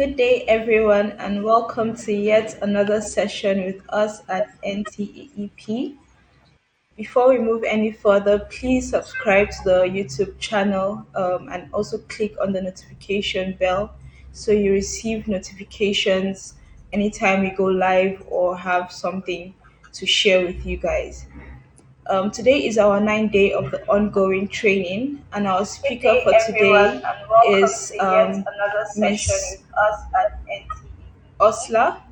Good day, everyone, and welcome to yet another session with us at NTEEP. Before we move any further, please subscribe to the YouTube channel and also click on the notification bell so you receive notifications anytime we go live or have something to share with you guys. Today is our ninth day of the ongoing training, and our Good speaker day, for everyone, today and welcome is to yet another session Miss with us at NTEEP. Osla.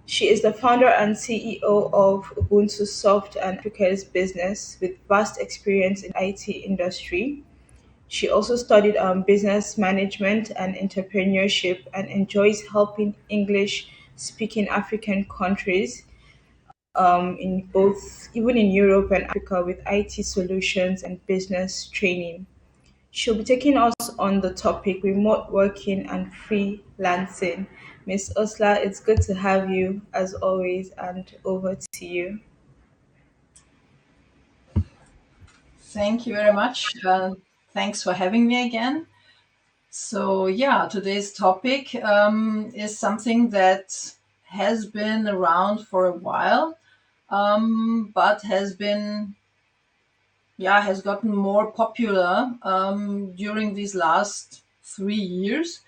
She is the founder and CEO of Ubuntu Soft and Africa's business with vast experience in IT industry. She also studied business management and entrepreneurship and enjoys helping English speaking African countries in both, even in Europe and Africa, with IT solutions and business training. She'll be taking us on the topic remote working and freelancing. Miss Osla, it's good to have you as always, and over to you. Thank you very much. Thanks for having me again. So, yeah, today's topic is something that has been around for a while, but has gotten more popular during these last 3 years,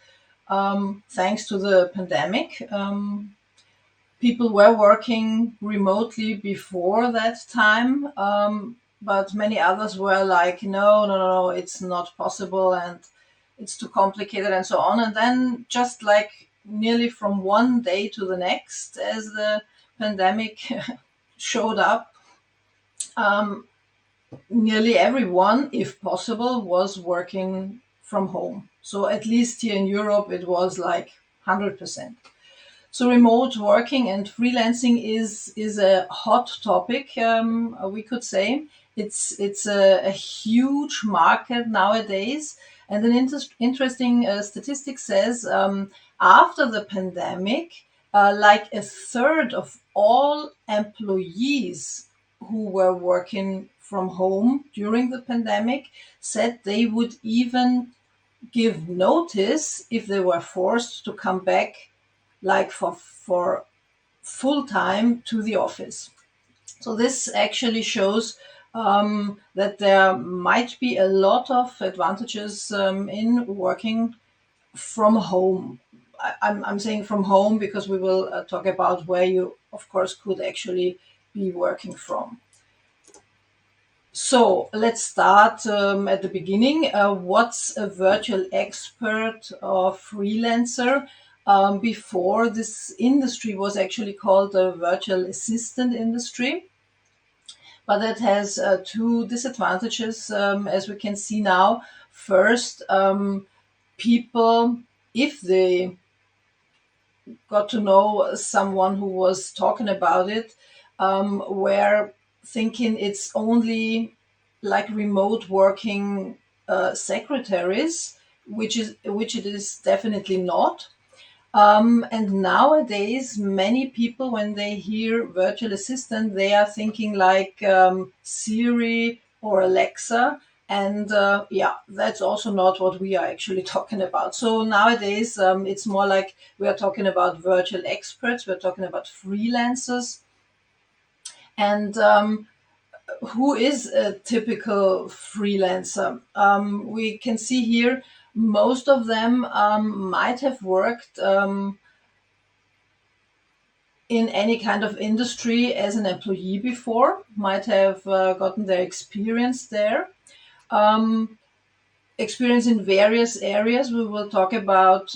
thanks to the pandemic. People were working remotely before that time, but many others were like, no, no, no, no, it's not possible and it's too complicated and so on. And then, just like nearly from one day to the next, as the pandemic showed up, um, nearly everyone, if possible, was working from home. So, at least here in Europe, it was like 100%. So remote working and freelancing is a hot topic. We could say it's a huge market nowadays, and an interesting statistic says after the pandemic, like a third of all employees who were working from home during the pandemic said they would even give notice if they were forced to come back, like for full time, to the office. So this actually shows that there might be a lot of advantages in working from home. I'm saying from home because we will talk about where you, of course, could actually be working from. So let's start at the beginning. What's a virtual expert or freelancer? Before, this industry was actually called the virtual assistant industry, but that has two disadvantages, as we can see now. First, people, if they got to know someone who was talking about it, were thinking it's only like remote working secretaries, which it is definitely not. And nowadays, many people, when they hear virtual assistant, they are thinking like Siri or Alexa. And that's also not what we are actually talking about. So nowadays, it's more like we are talking about virtual experts, we're talking about freelancers. And who is a typical freelancer? We can see here most of them might have worked in any kind of industry as an employee before, might have gotten their experience there. Um, Experience in various areas. We will talk about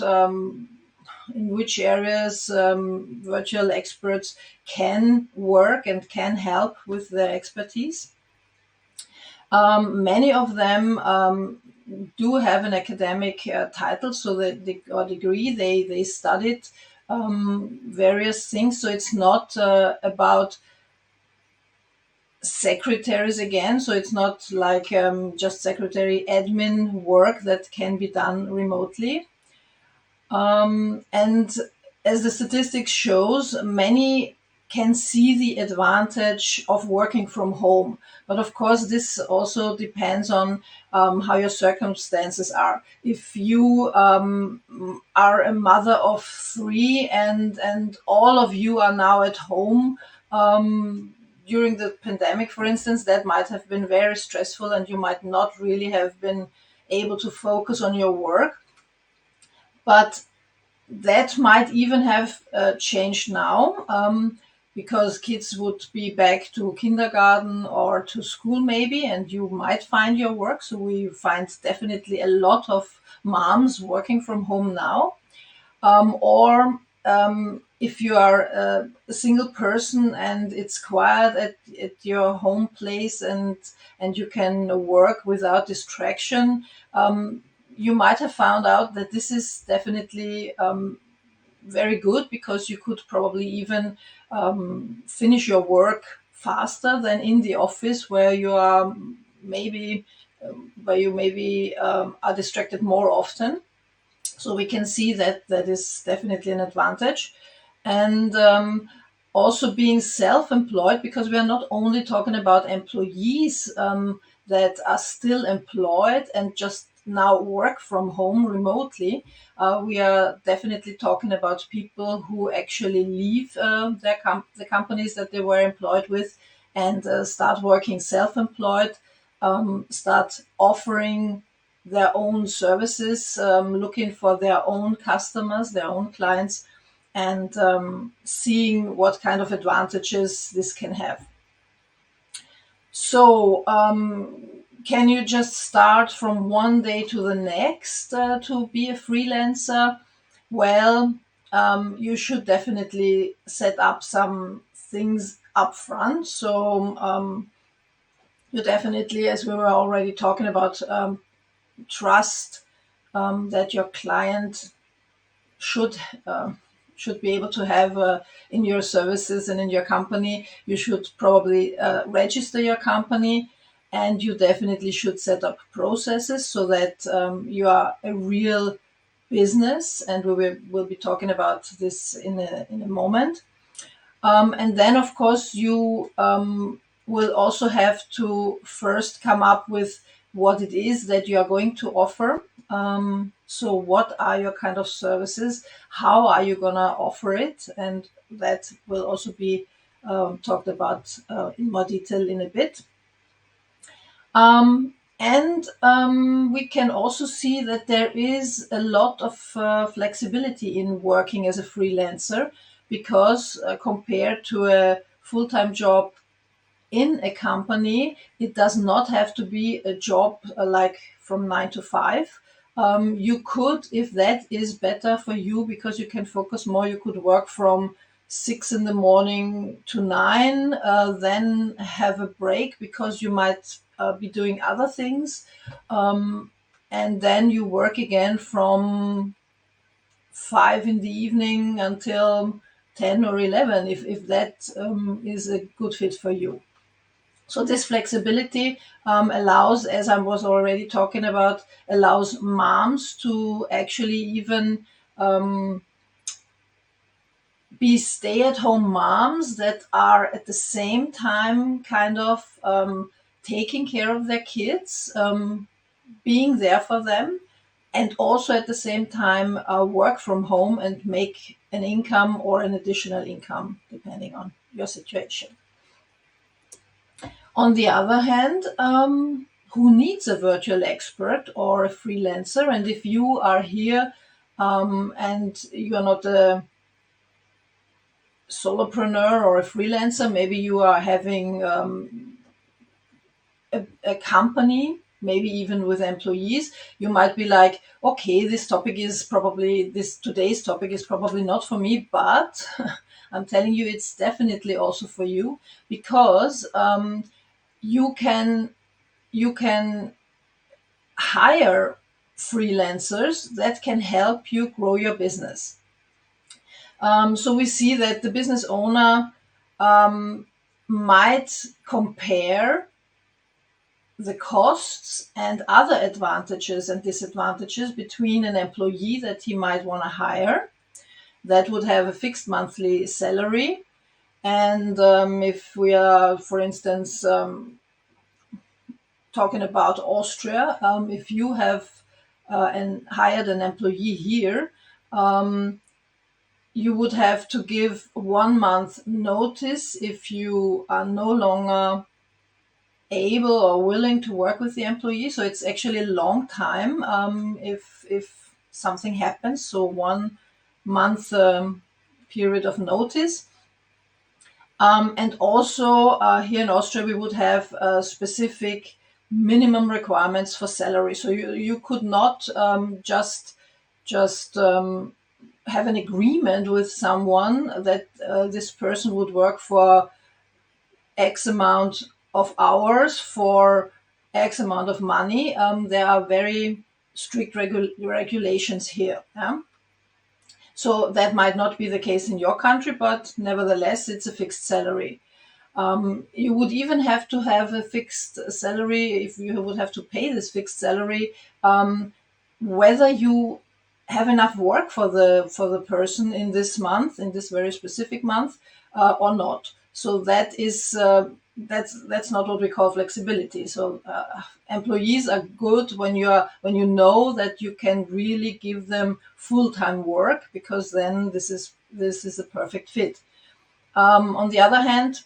in which areas virtual experts can work and can help with their expertise. Many of them do have an academic title, so that they, or degree, they studied various things. So it's not about secretaries again. So it's not like just secretary admin work that can be done remotely. And as the statistics shows, many can see the advantage of working from home. But of course, this also depends on how your circumstances are. If you are a mother of three and all of you are now at home during the pandemic, for instance, that might have been very stressful and you might not really have been able to focus on your work. But that might even have changed now, because kids would be back to kindergarten or to school maybe, and you might find your work. So we find definitely a lot of moms working from home now. Or if you are a single person and it's quiet at your home place, and you can work without distraction, you might have found out that this is definitely very good, because you could probably even finish your work faster than in the office, where you are maybe where you maybe are distracted more often. So we can see that that is definitely an advantage. And also being self-employed, because we are not only talking about employees that are still employed and just now work from home remotely. We are definitely talking about people who actually leave the companies that they were employed with, and start working self-employed, start offering their own services, looking for their own customers, their own clients, and seeing what kind of advantages this can have. So, can you just start from one day to the next to be a freelancer? Well, you should definitely set up some things up front. So, you definitely, as we were already talking about, trust that your client should should be able to have in your services and in your company. You should probably register your company, and you definitely should set up processes so that you are a real business. And we'll be talking about this in a moment. And then, of course, you will also have to first come up with what it is that you are going to offer. So, what are your kind of services? How are you going to offer it? And that will also be talked about in more detail in a bit. And we can also see that there is a lot of flexibility in working as a freelancer, because compared to a full-time job in a company, it does not have to be a job like from 9 to 5. You could, if that is better for you, because you can focus more, you could work from 6 in the morning to 9, then have a break because you might be doing other things. And then you work again from 5 in the evening until 10 or 11, if that is a good fit for you. So this flexibility allows, as I was already talking about, allows moms to actually even be stay-at-home moms that are at the same time kind of taking care of their kids, being there for them, and also at the same time work from home and make an income or an additional income, depending on your situation. On the other hand, who needs a virtual expert or a freelancer? And if you are here and you are not a solopreneur or a freelancer, maybe you are having a company, maybe even with employees, you might be like, okay, this today's topic is probably not for me, but I'm telling you, it's definitely also for you, because you can hire freelancers that can help you grow your business. So we see that the business owner might compare the costs and other advantages and disadvantages between an employee that he might want to hire, that would have a fixed monthly salary, And if we are, for instance, talking about Austria, if you have hired an employee here, you would have to give 1 month notice if you are no longer able or willing to work with the employee. So it's actually a long time if something happens. So 1 month period of notice. And also here in Austria, we would have specific minimum requirements for salary. So you could not just have an agreement with someone that this person would work for X amount of hours for X amount of money. There are very strict regulations here. Yeah? So that might not be the case in your country, but nevertheless, it's a fixed salary. You would even have to have a fixed salary if you would have to pay this fixed salary, whether you have enough work for the person in this month, in this very specific month, or not. So that's not what we call flexibility. So employees are good when you know that you can really give them full-time work, because then this is a perfect fit. On the other hand,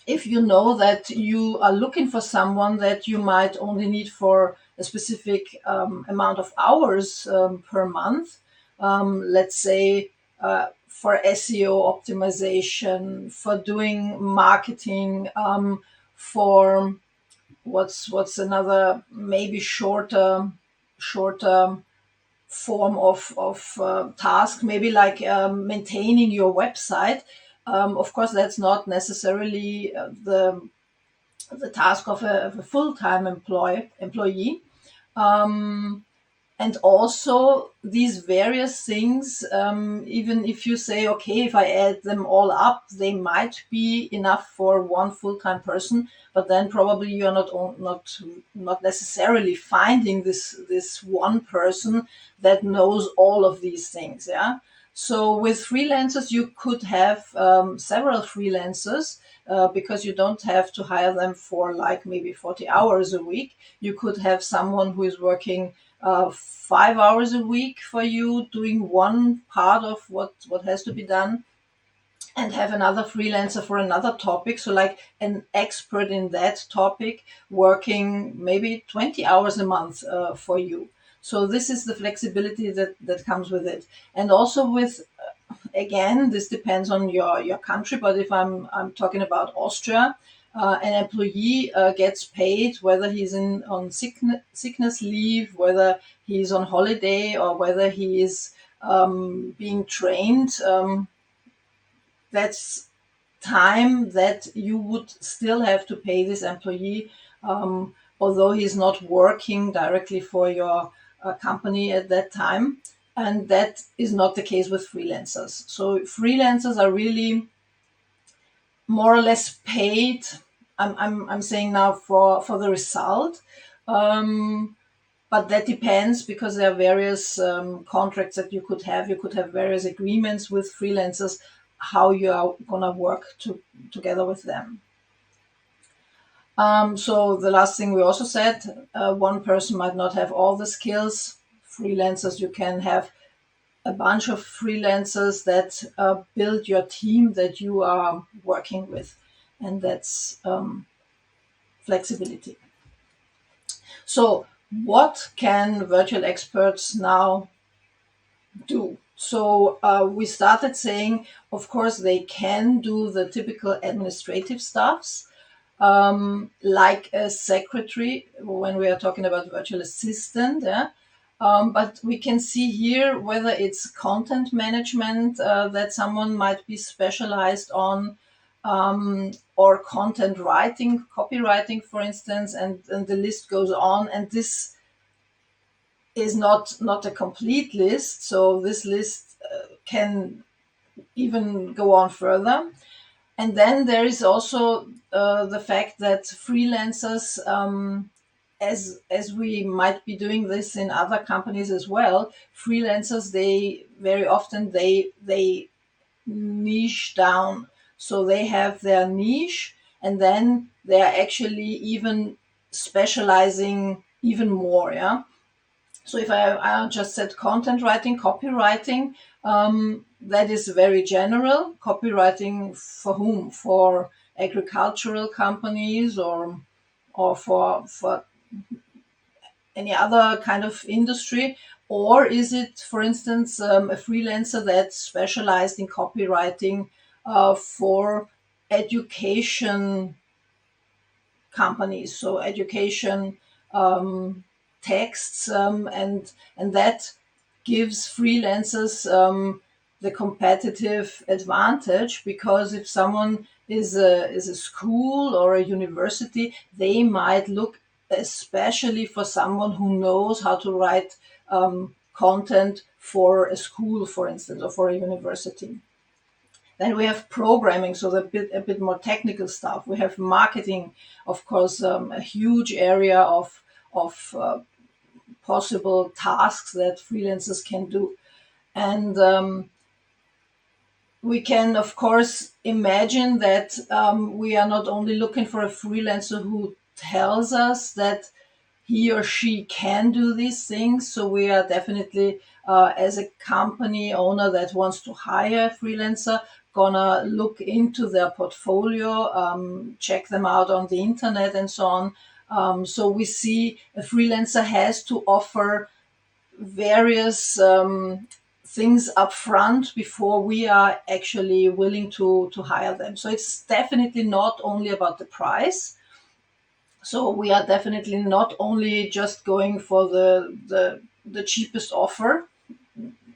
if you know that you are looking for someone that you might only need for a specific amount of hours per month, let's say for SEO optimization, for doing marketing, for what's another maybe shorter form of task, maybe like maintaining your website. Of course, that's not necessarily the task of a full-time employee. And also these various things, even if you say, okay, if I add them all up, they might be enough for one full-time person, but then probably you are not necessarily finding this one person that knows all of these things. Yeah. So with freelancers, you could have several freelancers, because you don't have to hire them for like maybe 40 hours a week. You could have someone who is working 5 hours a week for you, doing one part of what has to be done, and have another freelancer for another topic. So like an expert in that topic working maybe 20 hours a month for you. So this is the flexibility that comes with it. And also with, again, this depends on your country, but if I'm talking about Austria, an employee gets paid whether he's on sickness leave, whether he's on holiday, or whether he is being trained. That's time that you would still have to pay this employee, although he's not working directly for your company at that time. And that is not the case with freelancers. So freelancers are really more or less paid. I'm saying now for the result. But that depends, because there are various contracts that you could have. You could have various agreements with freelancers, how you are going to work together with them. So the last thing we also said, one person might not have all the skills. Freelancers, you can have a bunch of freelancers that build your team that you are working with. And that's flexibility. So what can virtual experts now do? So we started saying, of course, they can do the typical administrative stuffs, like a secretary when we are talking about virtual assistant. Yeah? But we can see here whether it's content management that someone might be specialized on, or content writing, copywriting, for instance, and the list goes on. And this is not a complete list, so this list can even go on further. And then there is also the fact that freelancers, as we might be doing this in other companies as well, freelancers, they very often they niche down. So they have their niche, and then they are actually even specializing even more. Yeah. So if I just said content writing, copywriting, that is very general. Copywriting for whom? For agricultural companies, or for any other kind of industry? Or is it, for instance, a freelancer that's specialized in copywriting for education companies, so education texts, and that gives freelancers the competitive advantage, because if someone is a school or a university, they might look especially for someone who knows how to write content for a school, for instance, or for a university. Then we have programming, so a bit more technical stuff. We have marketing, of course, a huge area of possible tasks that freelancers can do. And we can, of course, imagine that we are not only looking for a freelancer who tells us that he or she can do these things. So we are definitely, as a company owner that wants to hire a freelancer, gonna look into their portfolio, check them out on the internet and so on. So we see a freelancer has to offer various things up front before we are actually willing to hire them. So it's definitely not only about the price. So we are definitely not only just going for the cheapest offer.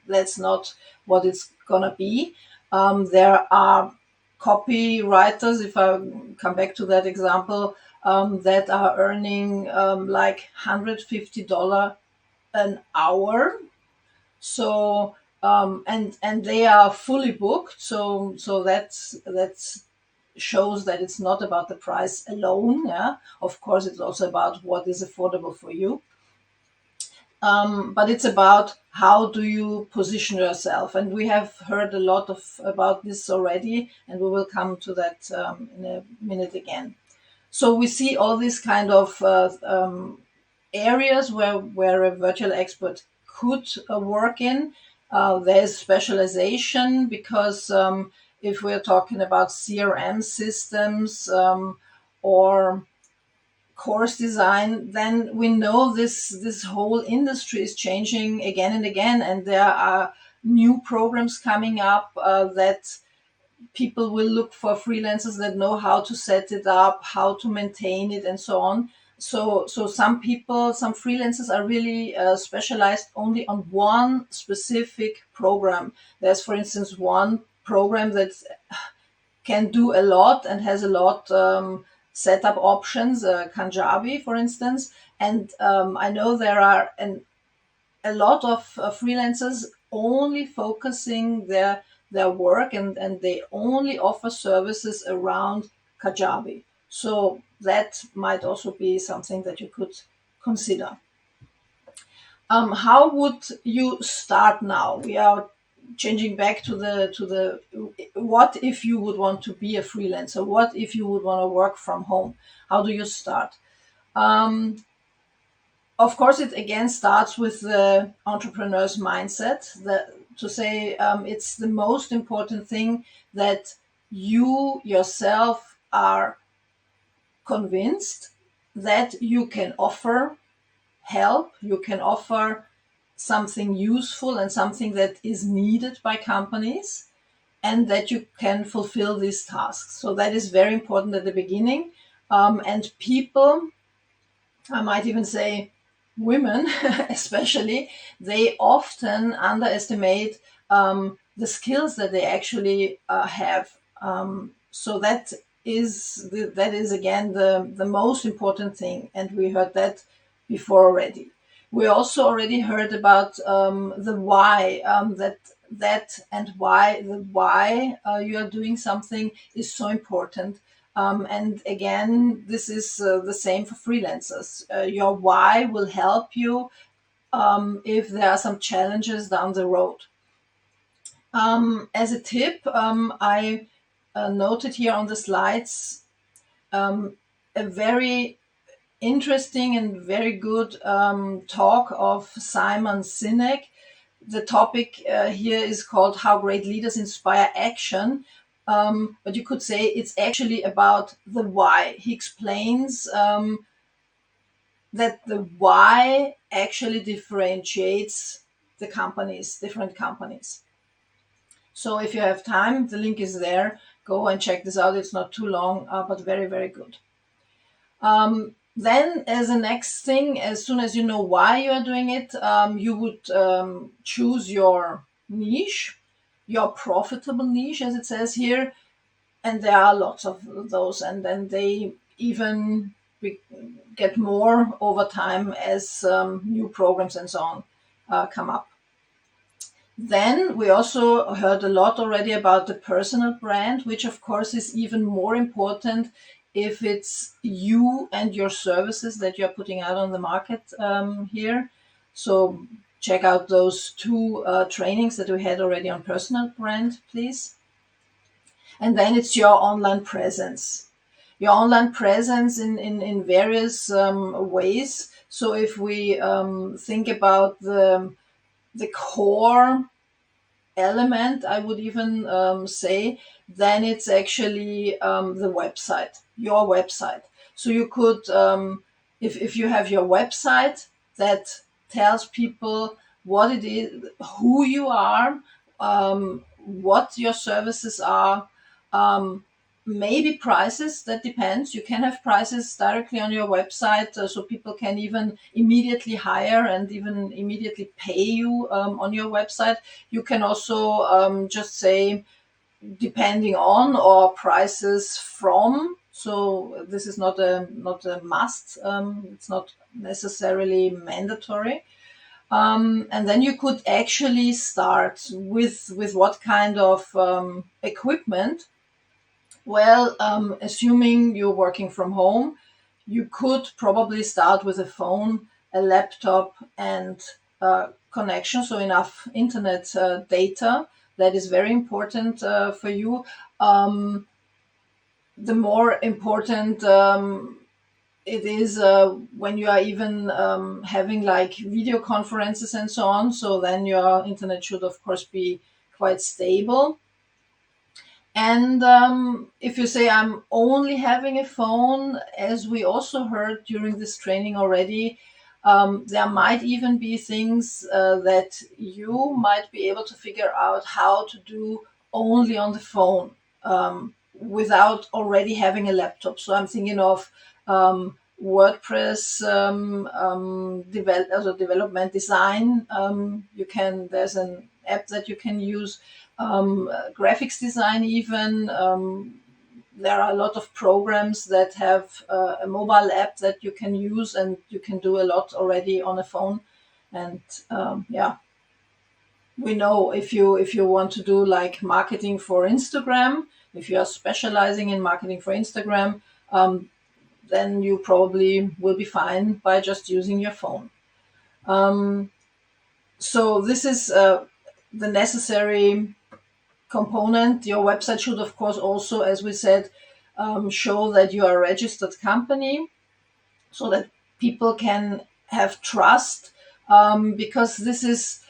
That's not what it's gonna be. There are copywriters, if I come back to that example, that are earning like $150 an hour. So and they are fully booked. So that's shows that it's not about the price alone. Yeah, of course, it's also about what is affordable for you. But it's about how do you position yourself, and we have heard a lot of about this already, and we will come to that in a minute again. So we see all these kind of areas where a virtual expert could work in. There's specialization, because if we're talking about CRM systems, or course design, then we know this whole industry is changing again and again, and there are new programs coming up that people will look for freelancers that know how to set it up, how to maintain it, and so on. So some freelancers are really specialized only on one specific program. There's, for instance, one program that can do a lot and has a lot setup options, Kajabi, for instance. And I know there are a lot of freelancers only focusing their work, and they only offer services around Kajabi. So that might also be something that you could consider. How would you start now? We are changing back to the what if you would want to be a freelancer? What if you would want to work from home? How do you start? Um, of course, it again starts with the entrepreneur's mindset. To say it's the most important thing that you yourself are convinced that you can offer help, you can offer something useful and something that is needed by companies, and that you can fulfill these tasks. So that is very important at the beginning. And people, I might even say women especially, they often underestimate the skills that they actually have. So that is again the most important thing, and we heard that before already. We also already heard about the why, that and why the why you are doing something is so important. And again, this is the same for freelancers. Your why will help you if there are some challenges down the road. As a tip, I noted here on the slides a very interesting and very good talk of Simon Sinek. The topic here is called How Great Leaders Inspire Action. But you could say it's actually about the why. He explains that the why actually differentiates the companies, different companies. So if you have time, the link is there. Go and check this out. It's not too long, but very, very good. Then as a next thing, as soon as you know why you are doing it, you would choose your niche, your profitable niche, as it says here. And there are lots of those. And then they even get more over time as new programs and so on come up. Then we also heard a lot already about the personal brand, which of course is even more important if it's you and your services that you're putting out on the market here. So check out those two trainings that we had already on personal brand, please. And then it's your online presence. Your online presence in various ways. So if we think about the core element, I would even say, then it's actually the website, your website. So you could, if you have your website that tells people what it is, who you are, what your services are, maybe prices, that depends. You can have prices directly on your website, so people can even immediately hire and even immediately pay you on your website. You can also just say depending on or prices from. So this is not a must. It's not necessarily mandatory. And then you could actually start with what kind of equipment. Well, assuming you're working from home, you could probably start with a phone, a laptop, and connection, so enough internet data. That is very important for you. The more important it is when you are even having like video conferences and so on. So then your internet should, of course, be quite stable. And if you say I'm only having a phone, as we also heard during this training already, there might even be things that you might be able to figure out how to do only on the phone without already having a laptop. So I'm thinking of WordPress development design. There's an app that you can use. Graphics design even. There are a lot of programs that have a mobile app that you can use, and you can do a lot already on a phone. And we know if you want to do like marketing for Instagram, if you are specializing in marketing for Instagram, then you probably will be fine by just using your phone. So this is the necessary component. Your website should, of course, also, as we said, show that you are a registered company so that people can have trust, because this is,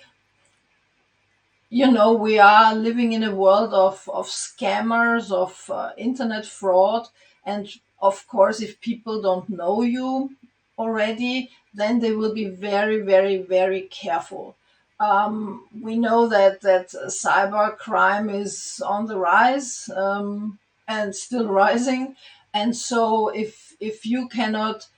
we are living in a world of scammers, of internet fraud. And of course, if people don't know you already, then they will be very, very, very careful. We know that cyber crime is on the rise, and still rising. And so if you cannot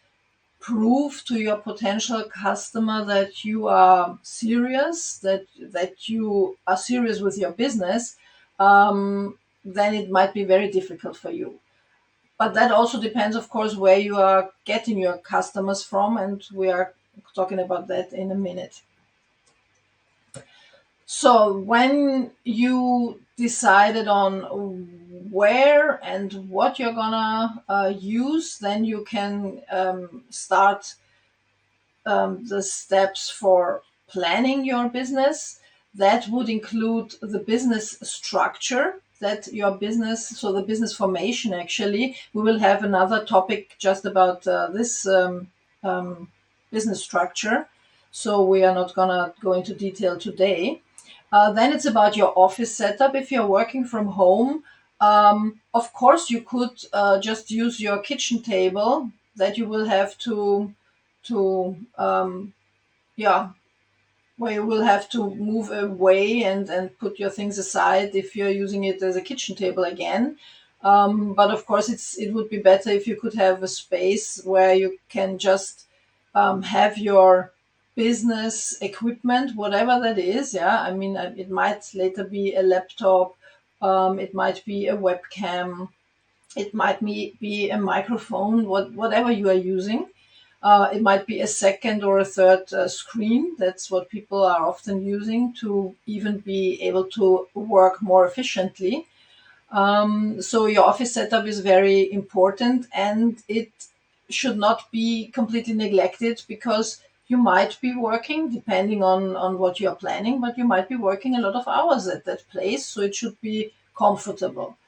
prove to your potential customer that you are serious, that you are serious with your business, then it might be very difficult for you. But that also depends, of course, where you are getting your customers from, and we are talking about that in a minute. So when you decided on where and what you're gonna use, then you can start the steps for planning your business. That would include the business structure. that your business, so the business formation actually, we will have another topic just about this business structure. So we are not gonna go into detail today. Then it's about your office setup. If you're working from home, of course you could just use your kitchen table that you will have to yeah, where you will have to move away and put your things aside if you're using it as a kitchen table again. But of course, it would be better if you could have a space where you can just have your business equipment, whatever that is. Yeah, I mean, it might later be a laptop, it might be a webcam, it might be a microphone, whatever you are using. It might be a second or a third screen. That's what people are often using to even be able to work more efficiently. So your office setup is very important, and it should not be completely neglected, because you might be working, depending on what you're planning, but you might be working a lot of hours at that place. So it should be comfortable.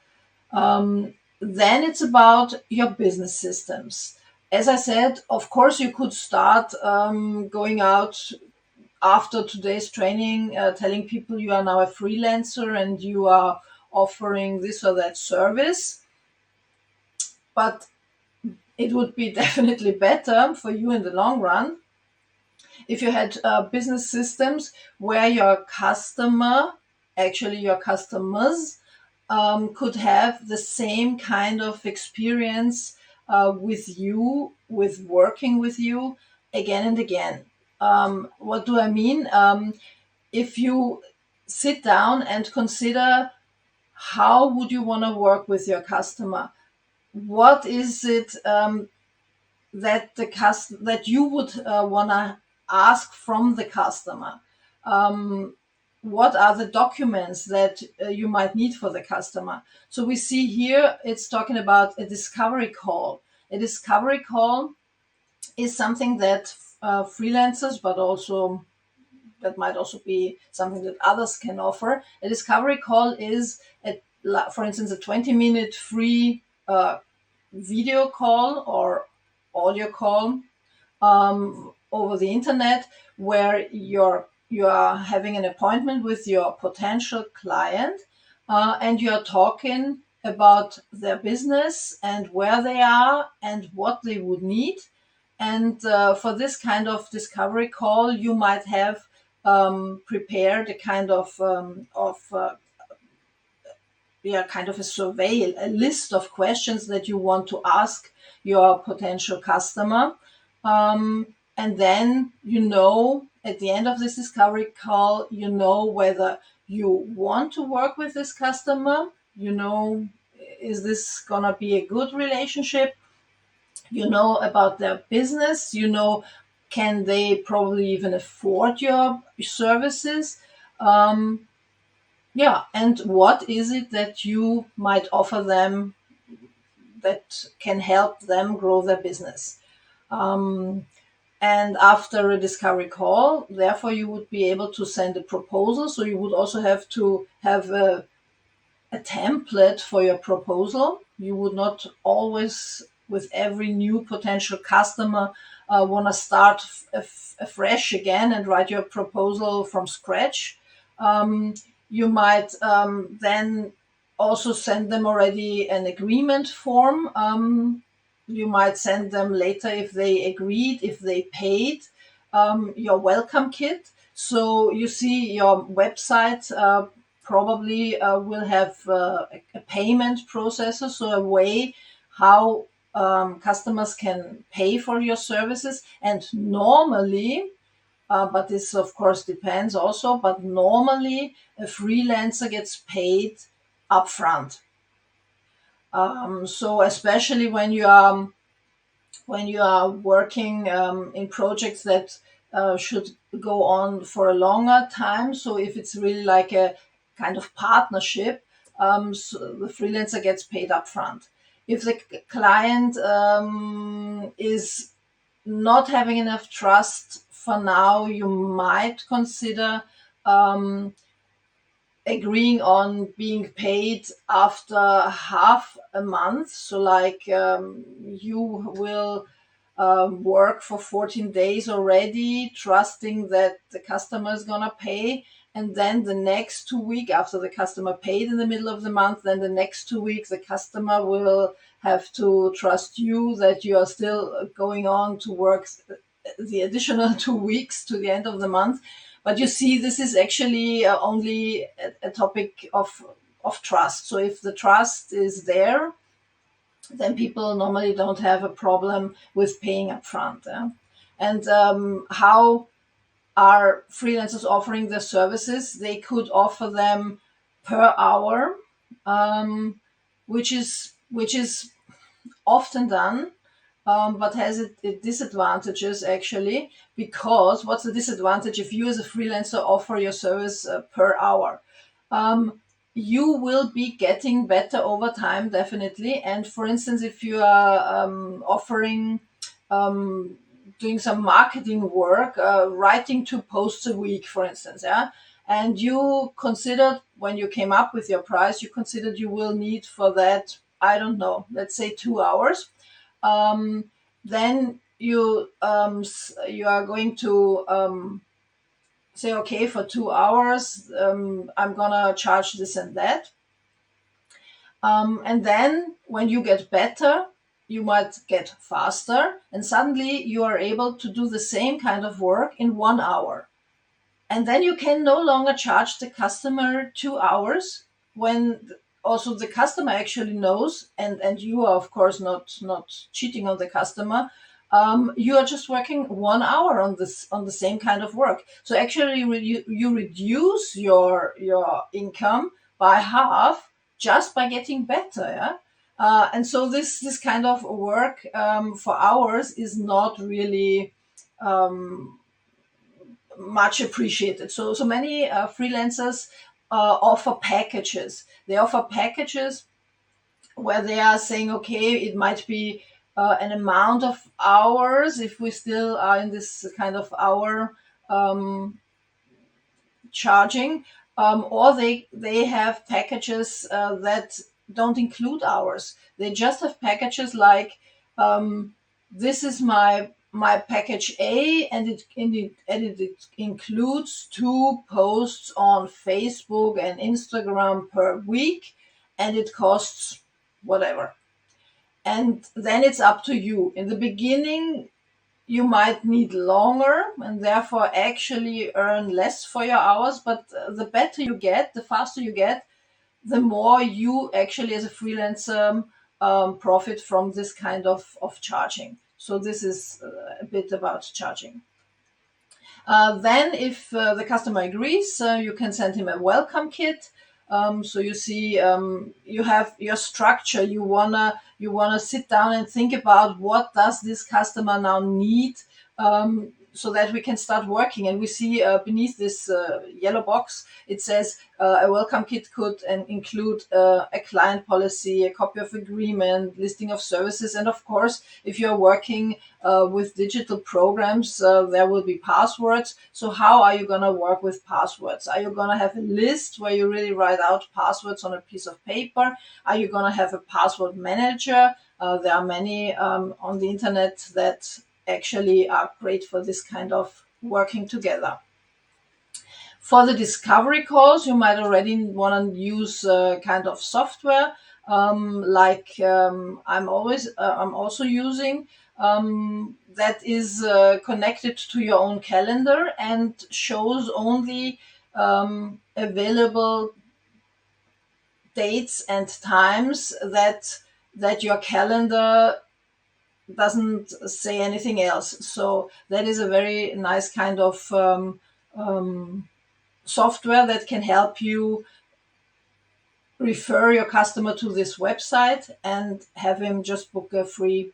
Then it's about your business systems. As I said, of course, you could start going out after today's training, telling people you are now a freelancer and you are offering this or that service. But it would be definitely better for you in the long run if you had business systems where your customer, actually your customers, could have the same kind of experience with you, with working with you again and again. What do I mean? If you sit down and consider, how would you want to work with your customer? What is it that you would want to ask from the customer? What are the documents that you might need for the customer? So we see here it's talking about a discovery call. A discovery call is something that freelancers, but also that might also be something that others can offer. A discovery call is, for instance, a 20-minute free video call or audio call over the internet, where you are having an appointment with your potential client, and you are talking about their business and where they are and what they would need. And for this kind of discovery call, you might have prepared a kind of a survey, a list of questions that you want to ask your potential customer. And then, at the end of this discovery call, whether you want to work with this customer, is this going to be a good relationship? About their business, can they probably even afford your services? And what is it that you might offer them that can help them grow their business? And after a discovery call, therefore, you would be able to send a proposal. So you would also have to have a template for your proposal. You would not always, with every new potential customer, want to start afresh again and write your proposal from scratch. You might then also send them already an agreement form. You might send them later, if they agreed, if they paid, your welcome kit. So you see, your website probably will have a payment processor, so a way how customers can pay for your services. And normally, but this of course depends also, but normally a freelancer gets paid upfront. So especially when you are working in projects that should go on for a longer time. So if it's really like a kind of partnership, so the freelancer gets paid upfront. If the client is not having enough trust for now, you might consider agreeing on being paid after half a month. So like you will work for 14 days already, trusting that the customer is gonna pay. And then the next 2 weeks after the customer paid in the middle of the month, then the next 2 weeks the customer will have to trust you that you are still going on to work the additional 2 weeks to the end of the month. But you see, this is actually only a topic of trust. So if the trust is there, then people normally don't have a problem with paying upfront. Yeah? And how are freelancers offering their services? They could offer them per hour, which is often done, but has it disadvantages actually. Because what's the disadvantage if you as a freelancer offer your service per hour? Um, you will be getting better over time, definitely. And for instance, if you are offering doing some marketing work, writing 2 posts a week, for instance, yeah, and you considered when you came up with your price, you considered you will need for that, I don't know, let's say 2 hours. um, then you are going to say, okay, for 2 hours, I'm gonna charge this and that. And then when you get better, you might get faster, and suddenly you are able to do the same kind of work in 1 hour. And then you can no longer charge the customer 2 hours when also the customer actually knows, and you are of course not cheating on the customer. You are just working 1 hour on the same kind of work. So actually you reduce your income by half just by getting better. Yeah. And so this kind of work for hours is not really much appreciated. So many freelancers offer packages. They offer packages where they are saying, okay, it might be an amount of hours if we still are in this kind of hour um, charging, or they have packages that don't include hours. They just have packages like this is my package A, and it includes 2 posts on Facebook and Instagram per week, and it costs whatever. And then it's up to you. In the beginning, you might need longer and therefore actually earn less for your hours. But the better you get, the faster you get, the more you actually as a freelancer profit from this kind of charging. So this is a bit about charging. Then if the customer agrees, you can send him a welcome kit. So you see, you have your structure. You wanna sit down and think about what does this customer now need, so that we can start working. And we see beneath this yellow box, it says a welcome kit could include a client policy, a copy of agreement, listing of services, and of course, if you're working with digital programs, there will be passwords. So how are you going to work with passwords? Are you going to have a list where you really write out passwords on a piece of paper? Are you going to have a password manager? There are many on the internet that actually are great for this kind of working together. For the discovery calls, you might already want to use kind of software, like I'm also using, that is connected to your own calendar and shows only available dates and times that your calendar doesn't say anything else. So that is a very nice kind of software that can help you refer your customer to this website and have him just book a free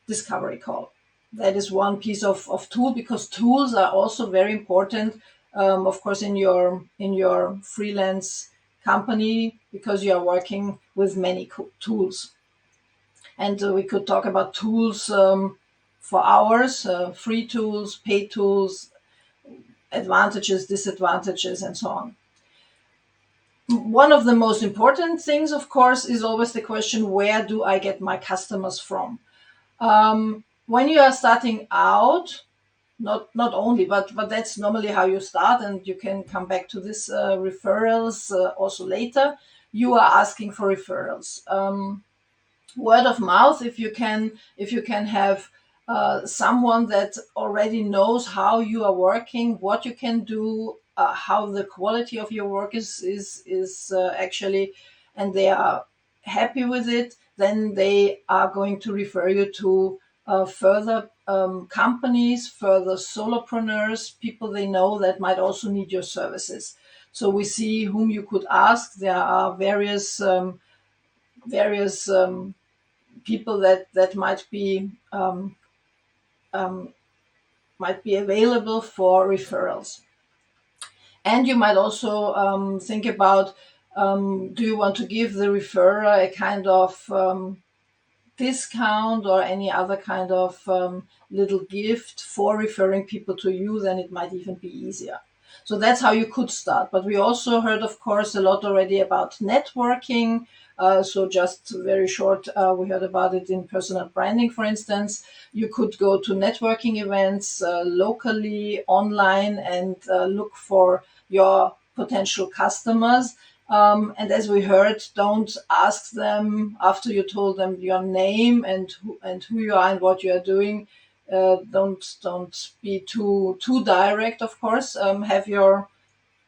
discovery call. That is one piece of tool, because tools are also very important, of course, in your freelance company, because you are working with many tools. And we could talk about tools for hours, free tools, paid tools, advantages, disadvantages, and so on. one of the most important things, of course, is always the question, where do I get my customers from? When you are starting out, not only, but that's normally how you start, and you can come back to this referrals also later. You are asking for referrals. Word of mouth, if you can have someone that already knows how you are working, what you can do, how the quality of your work is actually, and they are happy with it, then they are going to refer you to further companies, further solopreneurs, people they know that might also need your services. So we see whom you could ask. There are various people that might be available for referrals. And you might also think about, do you want to give the referrer a kind of discount or any other kind of little gift for referring people to you? Then it might even be easier. So that's how you could start. But we also heard, of course, a lot already about networking. So just very short, we heard about it in personal branding, for instance. You could go to networking events locally, online, and look for your potential customers. And as we heard, don't ask them after you told them your name and who you are and what you are doing. Don't be too direct. Of course, have your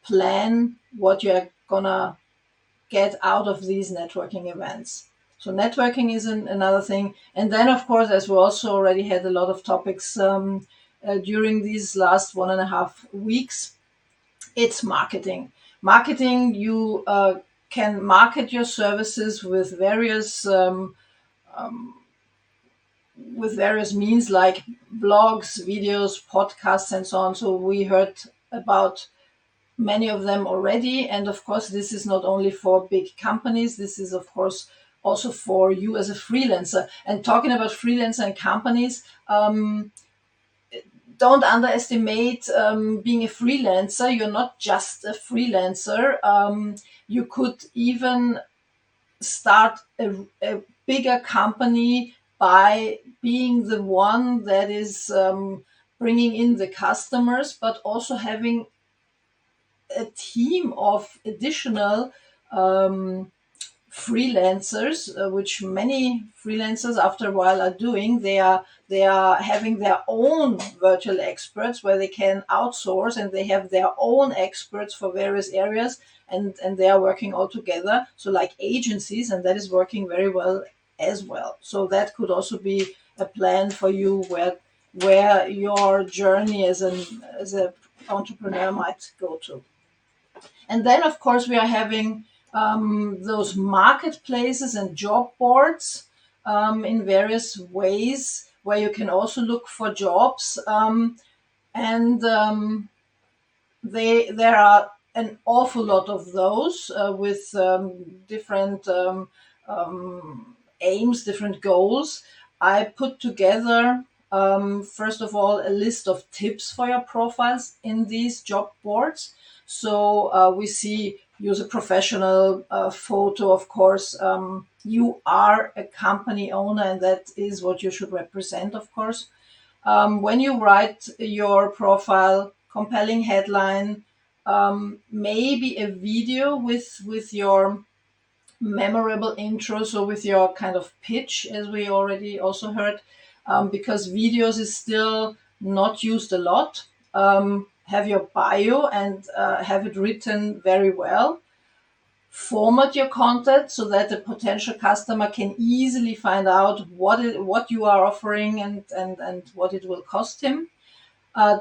plan what you're gonna get out of these networking events. So networking is another thing. And then, of course, as we also already had a lot of topics during these last 1.5 weeks, it's marketing. Marketing, you can market your services with various means like blogs, videos, podcasts, and so on. So we heard about many of them already. And of course, this is not only for big companies, this is, of course, also for you as a freelancer. And talking about freelancer and companies, don't underestimate being a freelancer. You're not just a freelancer. You could even start a bigger company by being the one that is bringing in the customers, but also having a team of additional freelancers, which many freelancers after a while are doing. They are having their own virtual experts where they can outsource, and they have their own experts for various areas, and they are working all together. So like agencies, and that is working very well as well. So that could also be a plan for you where your journey as an entrepreneur might go to. And then, of course, we are having those marketplaces and job boards in various ways where you can also look for jobs. And there are an awful lot of those with different aims, different goals. I put together, first of all, a list of tips for your profiles in these job boards. So we see, use a professional photo, of course. You are a company owner, and that is what you should represent, of course. When you write your profile, compelling headline, maybe a video with your memorable intro, so with your kind of pitch, as we already also heard, because videos is still not used a lot. Have your bio and have it written very well. Format your content so that the potential customer can easily find out what you are offering and what it will cost him.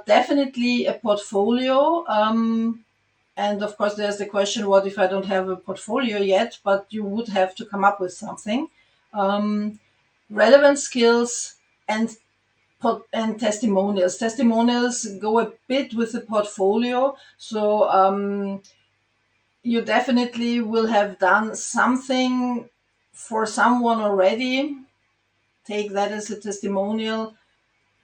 Definitely a portfolio. And of course, there's the question, what if I don't have a portfolio yet? But you would have to come up with something. Relevant skills and testimonials. Testimonials go a bit with the portfolio. So you definitely will have done something for someone already. Take that as a testimonial.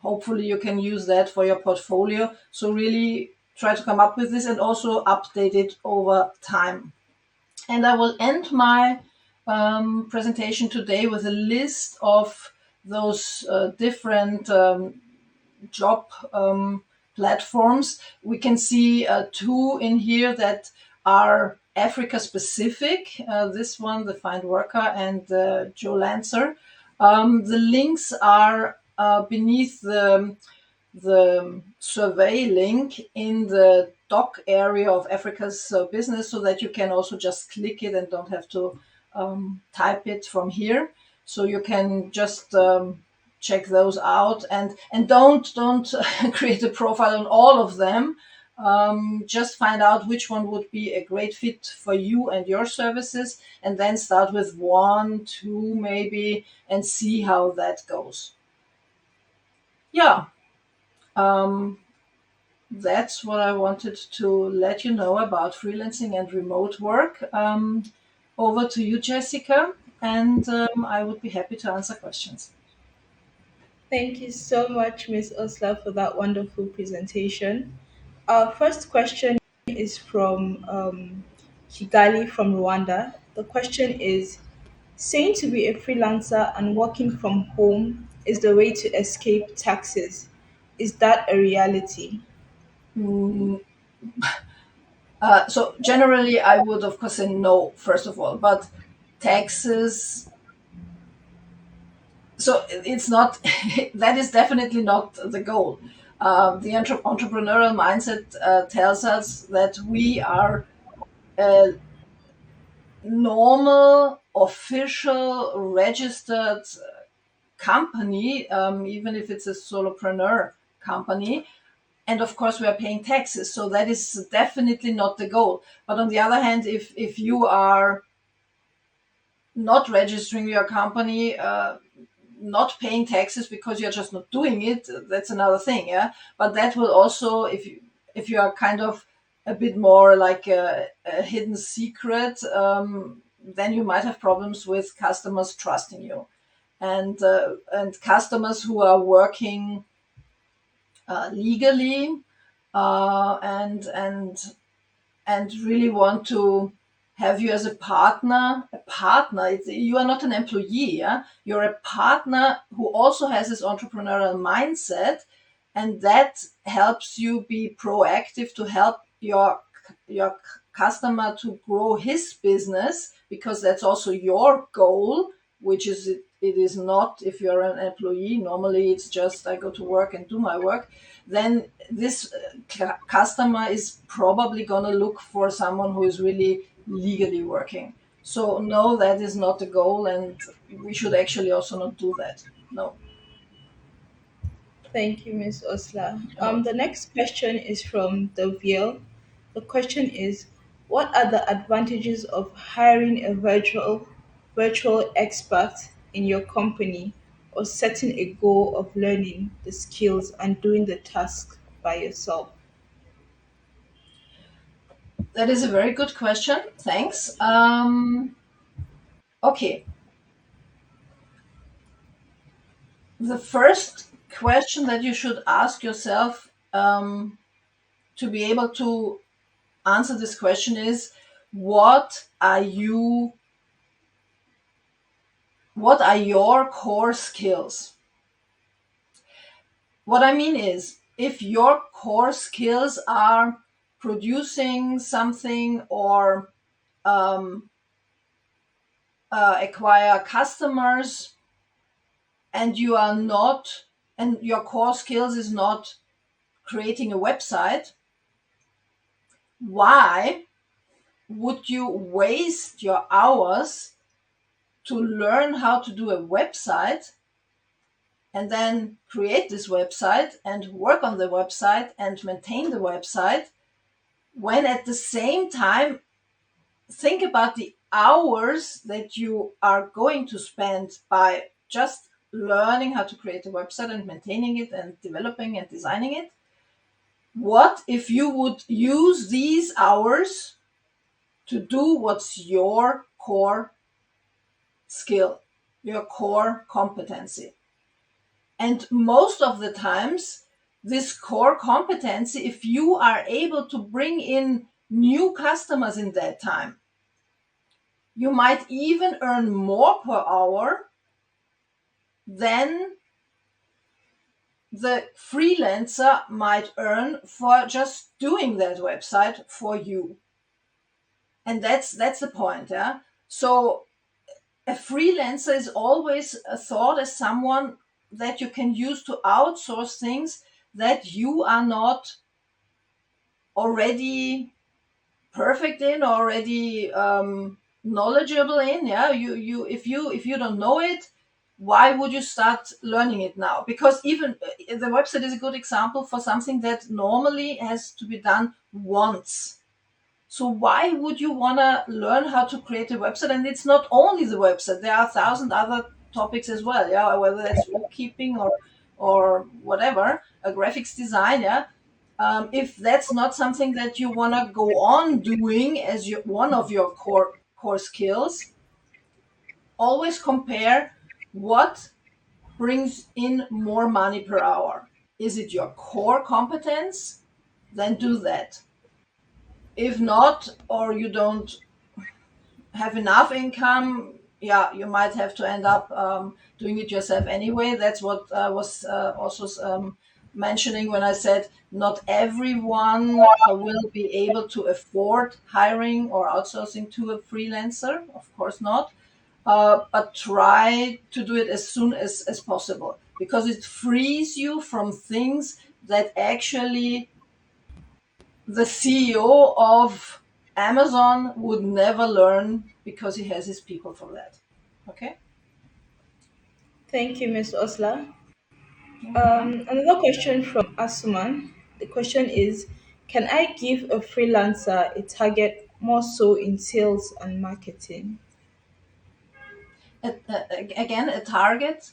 Hopefully you can use that for your portfolio. So really try to come up with this and also update it over time. And I will end my presentation today with a list of those different job platforms. We can see two in here that are Africa specific. This one, the Find Worker, and Joe Lancer. The links are beneath the survey link in the doc area of Africa's business, so that you can also just click it and don't have to type it from here. So you can just check those out, and don't create a profile on all of them. Just find out which one would be a great fit for you and your services, and then start with one, two maybe, and see how that goes. Yeah. Um, that's what I wanted to let you know about freelancing and remote work. Over to you, Jessica, and I would be happy to answer questions. Thank you so much, Miss Osla, for that wonderful presentation. Our first question is from Kigali from Rwanda. The question is, saying to be a freelancer and working from home is the way to escape taxes. Is that a reality? Mm, so generally, I would of course say no, first of all, but taxes. So it's not. That is definitely not the goal. The entrepreneurial mindset tells us that we are a normal, official, registered company, even if it's a solopreneur company. And of course, we are paying taxes. So that is definitely not the goal. But on the other hand, if you are not registering your company, not paying taxes because you're just not doing it, that's another thing. Yeah. But that will also, if you are kind of a bit more like a hidden secret, then you might have problems with customers trusting you, and customers who are working legally, and really want to have you as a partner. You are not an employee. Yeah? You're a partner who also has this entrepreneurial mindset, and that helps you be proactive to help your customer to grow his business, because that's also your goal, which is it is not. If you're an employee, normally it's just I go to work and do my work. Then this customer is probably going to look for someone who is really legally working. So no, that is not the goal, and we should actually also not do that. No. Thank you, Miss Osla. Oh. The next question is from Deviel. The question is, what are the advantages of hiring a virtual expert in your company, or setting a goal of learning the skills and doing the task by yourself? That is a very good question. Thanks. Okay. The first question that you should ask yourself, to be able to answer this question is, what are you what are your core skills? What I mean is, if your core skills are producing something, or um, acquire customers, and you are not, and your core skills is not creating a website, why would you waste your hours to learn how to do a website, and then create this website and work on the website and maintain the website, when at the same time think about the hours that you are going to spend by just learning how to create a website and maintaining it and developing and designing it? What if you would use these hours to do what's your core skill, your core competency? And most of the times, this core competency, if you are able to bring in new customers in that time, You might even earn more per hour than the freelancer might earn for just doing that website for you. And that's the point. Yeah. So a freelancer is always thought as someone that you can use to outsource things that you are not already perfect in, already knowledgeable in. Yeah, if you don't know it, why would you start learning it now? Because even the website is a good example for something that normally has to be done once. So why would you want to learn how to create a website? And it's not only the website. There are 1,000 other topics as well. Yeah, whether that's bookkeeping or whatever, a graphics design. Yeah, if that's not something that you want to go on doing as one of your core skills, always compare what brings in more money per hour. Is it your core competence? Then do that. If not, or you don't have enough income, yeah, you might have to end up doing it yourself anyway. That's what I was also mentioning when I said not everyone will be able to afford hiring or outsourcing to a freelancer. Of course not. But try to do it as soon as possible, because it frees you from things that actually the CEO of Amazon would never learn, because he has his people for that. Okay? Thank you, Ms. Osla. You're welcome. Another question from Asuman. The question is, can I give a freelancer a target more so in sales and marketing? Again, a target.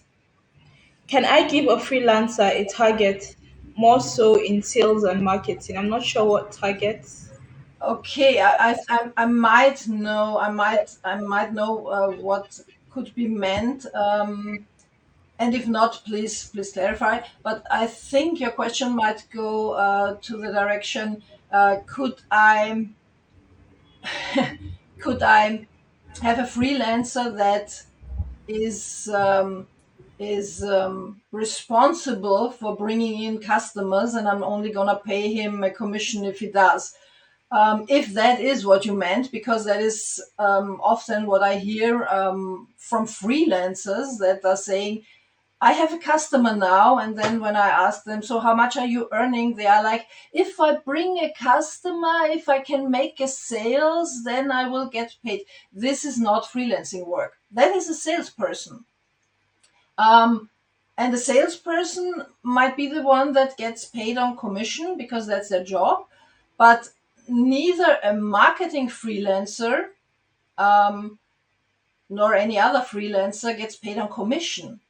Can I give a freelancer a target more so in sales and marketing? I'm not sure what targets. Okay, I might know. I might know what could be meant. And if not, please clarify. But I think your question might go to the direction: could I could I have a freelancer that is responsible for bringing in customers, and I'm only gonna pay him a commission if he does. If that is what you meant, because that is often what I hear from freelancers that are saying, I have a customer now, and then when I ask them, so how much are you earning? They are like, if I bring a customer, if I can make a sales, then I will get paid. This is not freelancing work. That is a salesperson. Um, and the salesperson might be the one that gets paid on commission because that's their job, but neither a marketing freelancer um, nor any other freelancer gets paid on commission.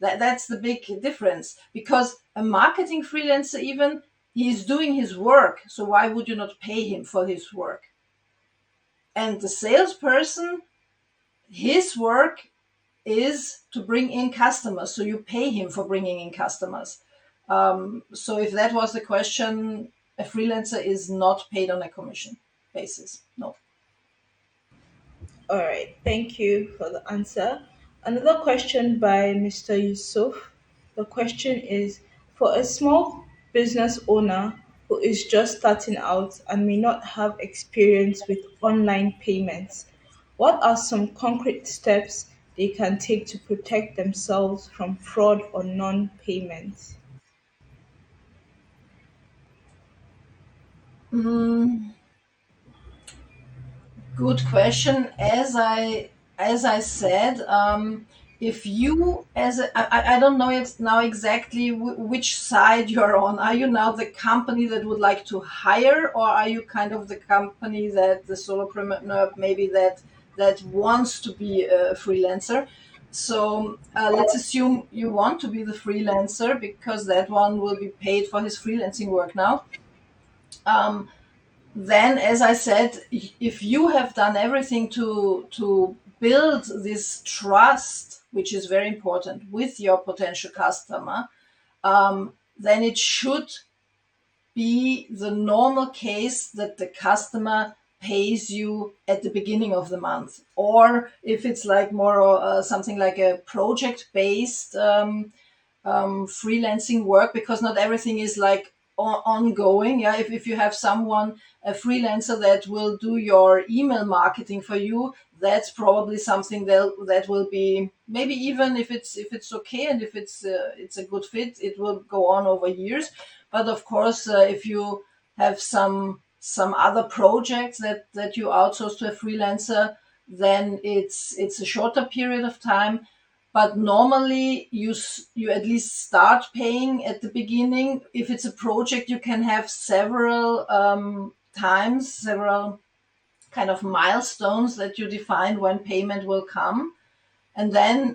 That's the big difference, because a marketing freelancer, even, he's doing his work, so why would you not pay him for his work? And the salesperson, his work is to bring in customers, so you pay him for bringing in customers. So if that was the question, a freelancer is not paid on a commission basis. No. All right, thank you for the answer. Another question by Mr. Yusuf. The question is, for a small business owner who is just starting out and may not have experience with online payments, what are some concrete steps they can take to protect themselves from fraud or non payment? Mm, Good question. As I said, if you I don't know it now exactly which side you're on. Are you now the company that would like to hire, or are you kind of the company that the solopreneur maybe that wants to be a freelancer? So let's assume you want to be the freelancer, because that one will be paid for his freelancing work now. Um, then, as I said, if you have done everything to build this trust, which is very important, with your potential customer, then it should be the normal case that the customer pays you at the beginning of the month, or if it's like more something like a project based freelancing work, because not everything is like ongoing. Yeah, if you have someone, a freelancer that will do your email marketing for you, that's probably something that will be, maybe even if it's okay, and if it's a good fit, it will go on over years. But of course, if you have some other projects that you outsource to a freelancer, then it's a shorter period of time. But normally you at least start paying at the beginning. If it's a project, you can have several times, several kind of milestones that you define when payment will come, and then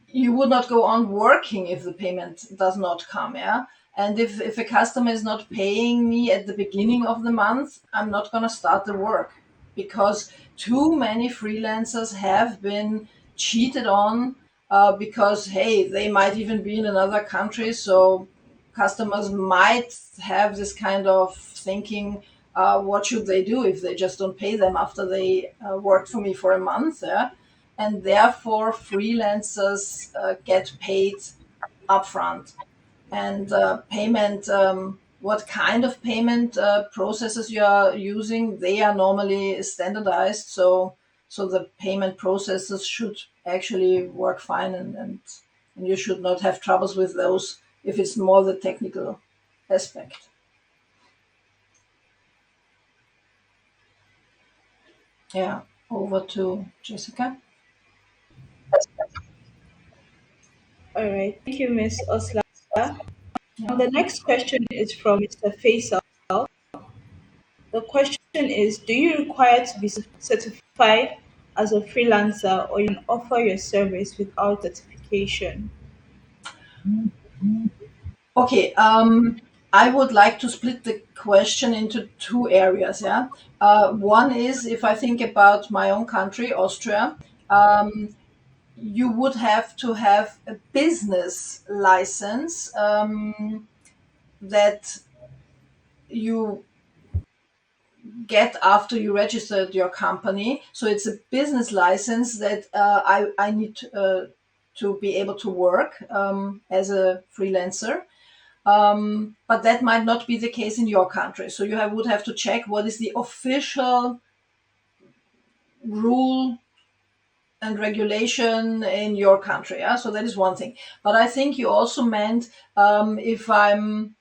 you would not go on working if the payment does not come. Yeah, and if a customer is not paying me at the beginning of the month, I'm not going to start the work, because too many freelancers have been cheated on, because hey, they might even be in another country, so customers might have this kind of thinking, what should they do if they just don't pay them after they worked for me for a month. Yeah? And therefore freelancers get paid upfront. And payment, what kind of payment processes you are using, they are normally standardized. So the payment processes should actually work fine, and you should not have troubles with those if it's more the technical aspect. Yeah, over to Jessica. All right. Thank you, Miss Osla. Yeah. The next question is from Mr. Faisal. The question is, do you require to be certified as a freelancer, or you can offer your service without certification? Okay, I would like to split the question into two areas. Yeah, one is, if I think about my own country, Austria, you would have to have a business license that you get after you registered your company. So it's a business license that I need to be able to work as a freelancer. But that might not be the case in your country. So you would have to check what is the official rule and regulation in your country. Yeah? So that is one thing. But I think you also meant, if I'm,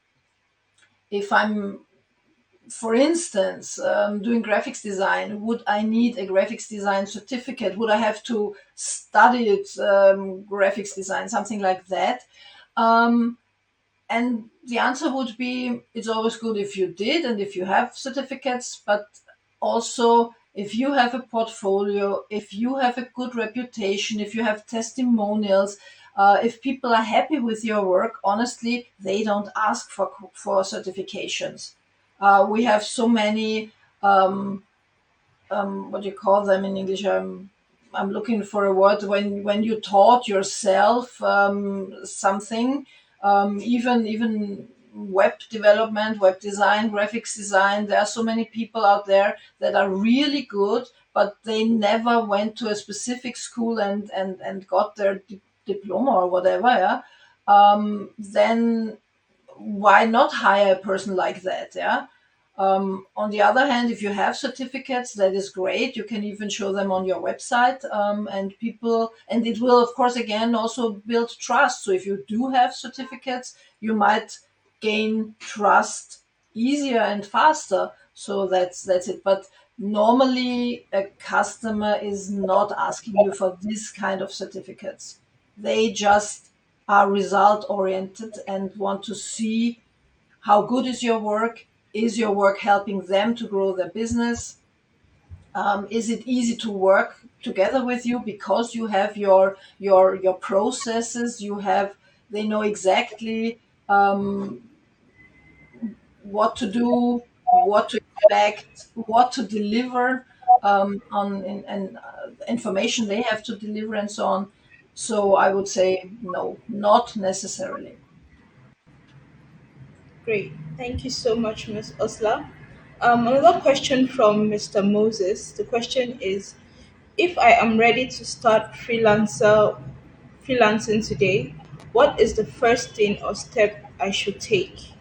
for instance, doing graphics design, would I need a graphics design certificate? Would I have to study it, graphics design, something like that? Um, And the answer would be, it's always good if you did and if you have certificates, but also if you have a portfolio, if you have a good reputation, if you have testimonials, if people are happy with your work, honestly, they don't ask for certifications. We have so many, what do you call them in English? I'm looking for a word, when you taught yourself something, even web development, web design, graphics design. There are so many people out there that are really good, but they never went to a specific school and got their diploma or whatever. Yeah? Then why not hire a person like that? Yeah. On the other hand, if you have certificates, that is great. You can even show them on your website, and it will, of course, again also build trust. So if you do have certificates, you might gain trust easier and faster. So that's it. But normally, a customer is not asking you for this kind of certificates. They just are result oriented and want to see how good is your work. Is your work helping them to grow their business? Is it easy to work together with you because you have your processes? They know exactly what to do, what to expect, what to deliver, and information they have to deliver, and so on. So I would say no, not necessarily. Great. Thank you so much, Miss Osla. Another question from Mr. Moses. The question is, if I am ready to start freelancing today, what is the first thing or step I should take?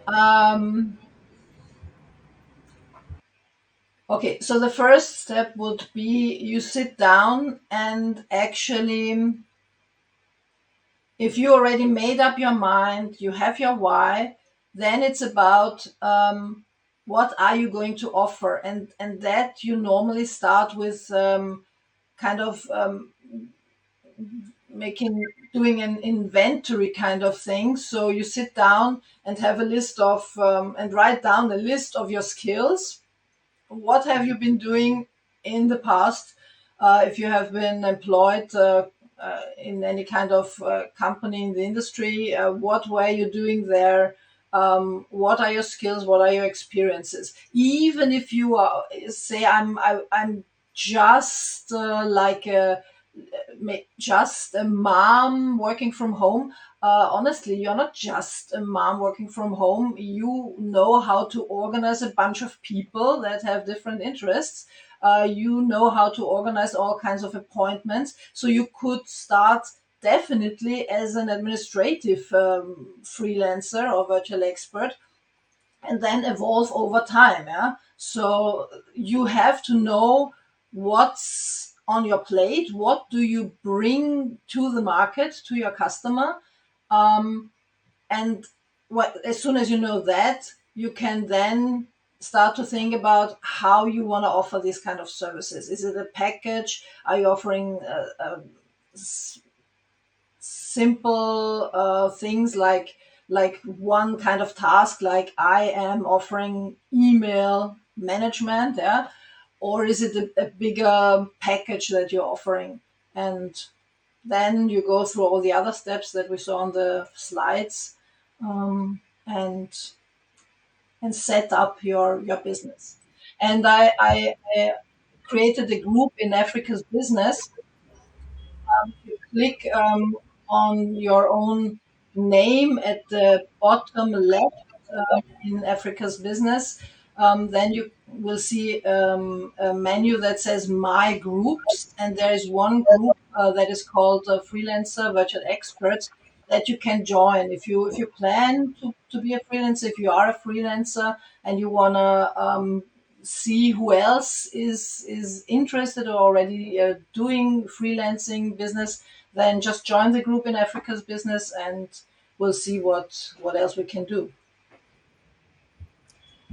Um, okay, so the first step would be you sit down and actually, if you already made up your mind, you have your why, then it's about what are you going to offer, and that you normally start with kind of making doing an inventory kind of thing. So you sit down and have a list of and write down a list of your skills. What have you been doing in the past? If you have been employed in any kind of company in the industry, what were you doing there? What are your skills? What are your experiences? Even if you are, say, I'm just like just a mom working from home. Honestly, you're not just a mom working from home. You know how to organize a bunch of people that have different interests. You know how to organize all kinds of appointments. So you could start definitely as an administrative freelancer or virtual expert, and then evolve over time. Yeah. So you have to know what's on your plate, what do you bring to the market, to your customer, um, and as soon as you know that, you can then start to think about how you want to offer these kind of services. Is it a package? Are you offering simple things like one kind of task, like I am offering email management, yeah, or is it a bigger package that you're offering? And then you go through all the other steps that we saw on the slides, um, and set up your business. And I created a group in Africa's Business. You click on your own name at the bottom left in Africa's Business. Then you will see a menu that says My Groups, and there is one group that is called Freelancer Virtual Experts that you can join if you plan to be a freelancer, if you are a freelancer and you want to see who else is interested or already doing freelancing business, then just join the group in Africa's Business, and we'll see what else we can do.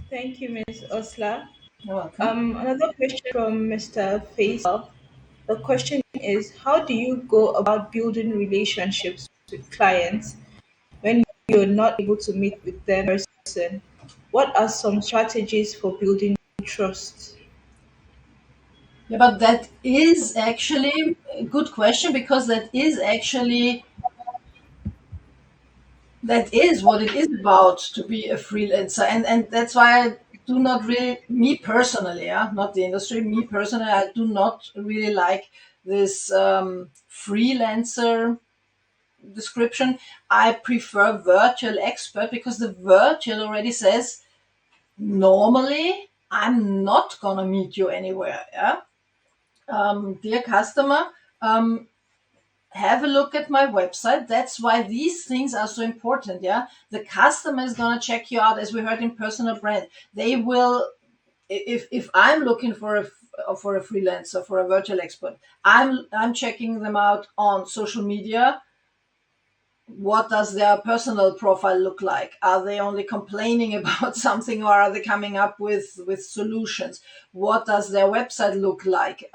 Thank you, Ms. Osla. You're welcome. Another question from Mr. Faisal. The question is, how do you go about building relationships with clients when you're not able to meet with them in person? What are some strategies for building trust? Yeah, but that is actually a good question, because that is what it is about to be a freelancer, and that's why I do not really, me personally, yeah, not the industry, me personally, I do not really like this freelancer description. I prefer virtual expert, because the virtual already says normally I'm not gonna meet you anywhere. Yeah, dear customer, um, have a look at my website. That's why these things are so important. Yeah, the customer is gonna check you out, as we heard in personal brand. They will, if I'm looking for a freelancer, for a virtual expert, I'm checking them out on social media. What does their personal profile look like? Are they only complaining about something, or are they coming up with solutions? What does their website look like?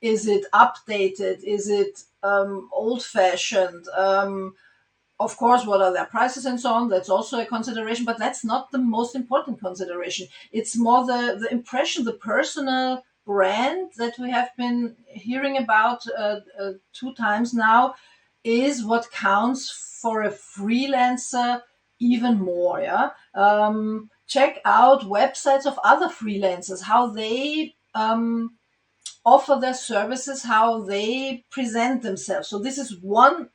Is it updated? Is it old fashioned? Of course, what are their prices and so on? That's also a consideration, but that's not the most important consideration. It's more the impression, the personal brand that we have been hearing about two times now, is what counts for a freelancer even more. Yeah. Check out websites of other freelancers, how they offer their services, how they present themselves. So this is one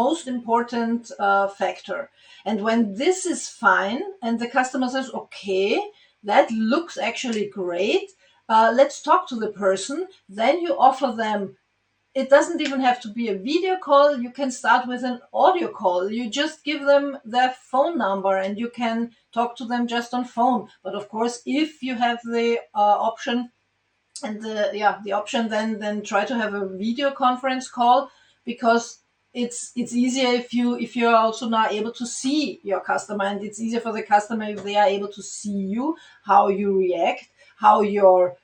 most important factor. And when this is fine and the customer says, okay, that looks actually great, let's talk to the person, then you offer them. It doesn't even have to be a video call. You can start with an audio call. You just give them their phone number and you can talk to them just on phone. But of course, if you have the option and the option, then try to have a video conference call, because it's easier if you're also now able to see your customer, and it's easier for the customer if they are able to see you, how you react, how your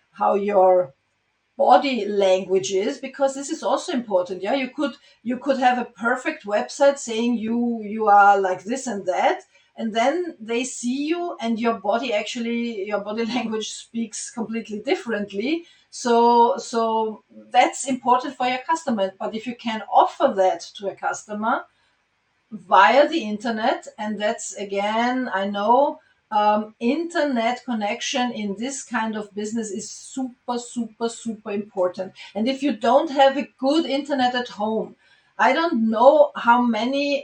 body language is, because this is also important. Yeah, you could have a perfect website saying you are like this and that, and then they see you and your body language speaks completely differently. So that's important for your customer. But if you can offer that to a customer via the internet, and that's, again, I know, internet connection in this kind of business is super, super, super important. And if you don't have a good internet at home, I don't know how many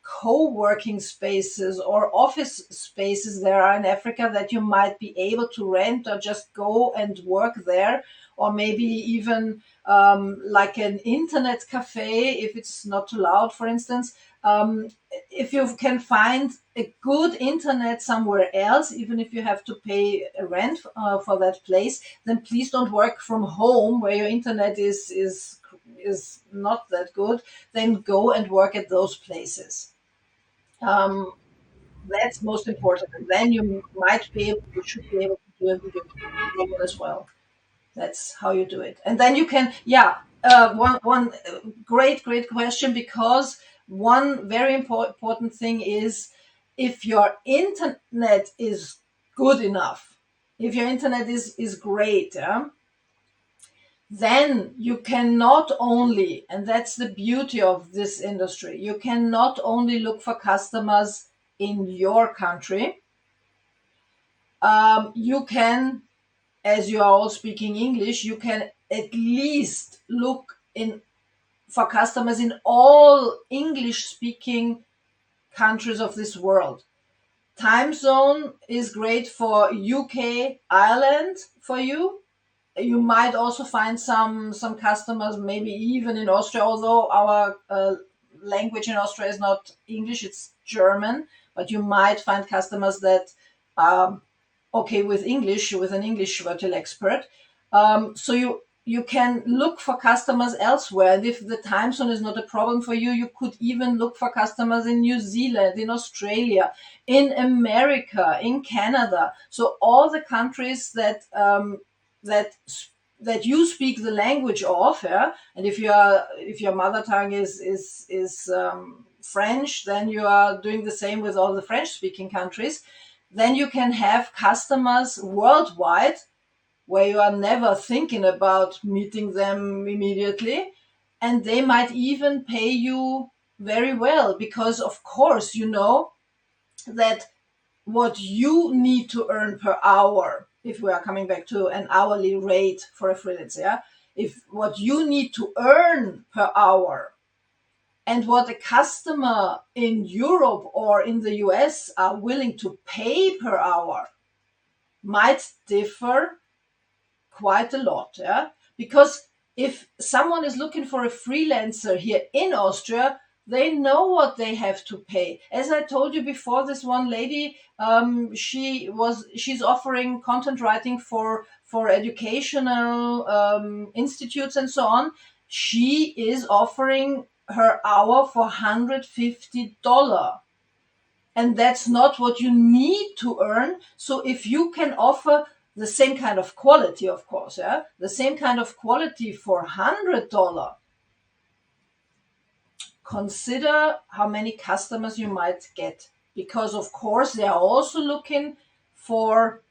co-working spaces or office spaces there are in Africa that you might be able to rent or just go and work there, or maybe even like an internet cafe, if it's not too loud, for instance. If you can find a good internet somewhere else, even if you have to pay a rent for that place, then please don't work from home where your internet is not that good. Then go and work at those places. Um, that's most important. And then you should be able to do a video call as well. That's how you do it. And then you can, yeah, one great question, because one very important thing is, if your internet is good enough, if your internet is great, yeah, then you can not only, and that's the beauty of this industry, you can not only look for customers in your country, you can, as you are all speaking English, you can at least look in for customers in all English speaking countries of this world. Time zone is great for UK, Ireland for you. You might also find some customers maybe even in Austria, although our language in Austria is not English, it's German. But you might find customers that okay with English, with an English virtual expert. So you can look for customers elsewhere. And if the time zone is not a problem for you, you could even look for customers in New Zealand, in Australia, in America, in Canada. So all the countries that that you speak the language of, yeah. And if your mother tongue is French, then you are doing the same with all the French speaking countries. Then you can have customers worldwide where you are never thinking about meeting them immediately, and they might even pay you very well, because of course you know that what you need to earn per hour, if we are coming back to an hourly rate for a freelancer, yeah? If what you need to earn per hour and what a customer in Europe or in the US are willing to pay per hour might differ quite a lot, yeah? Because if someone is looking for a freelancer here in Austria, they know what they have to pay. As I told you before, this one lady, she's offering content writing for educational institutes and so on. She is offering her hour for $150, and that's not what you need to earn. So if you can offer the same kind of quality, of course, yeah, the same kind of quality for $100, consider how many customers you might get, because of course they are also looking for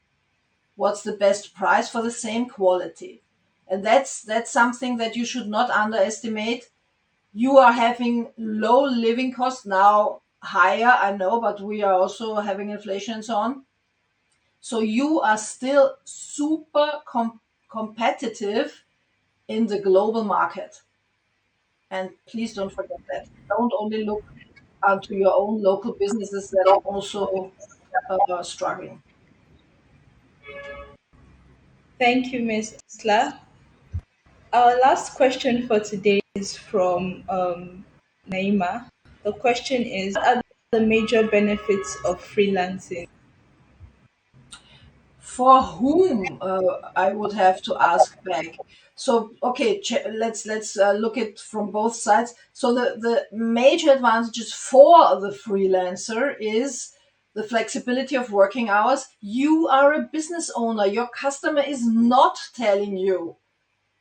what's the best price for the same quality. And that's something that you should not underestimate. You are having low living costs now, higher, I know, but we are also having inflation and so on. So you are still super competitive in the global market. And please don't forget that. Don't only look to your own local businesses that are also struggling. Thank you, Ms. Osla. Our last question for today is from Naima. The question is, what are the major benefits of freelancing? For whom, I would have to ask back. So okay, let's look at from both sides. So the major advantages for the freelancer is the flexibility of working hours. You are a business owner. Your customer is not telling you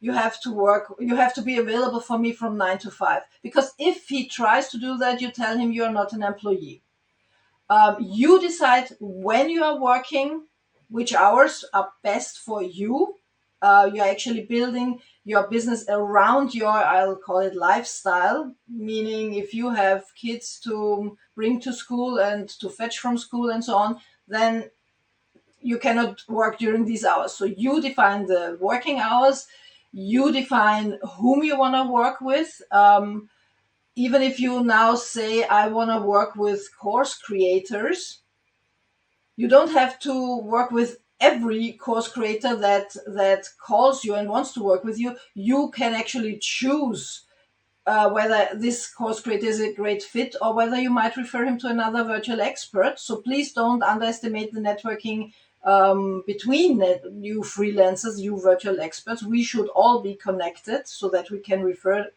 you have to work, you have to be available for me from 9 to 5, because if he tries to do that, you tell him you are not an employee. You decide when you are working, which hours are best for you. You're actually building your business around your, I'll call it, lifestyle. Meaning, if you have kids to bring to school and to fetch from school and so on, then you cannot work during these hours. So you define the working hours, you define whom you want to work with. Even if you now say, I want to work with course creators, you don't have to work with every course creator that calls you and wants to work with you. You can actually choose whether this course creator is a great fit or whether you might refer him to another virtual expert. So please don't underestimate the networking between you freelancers, you virtual experts. We should all be connected so that we can refer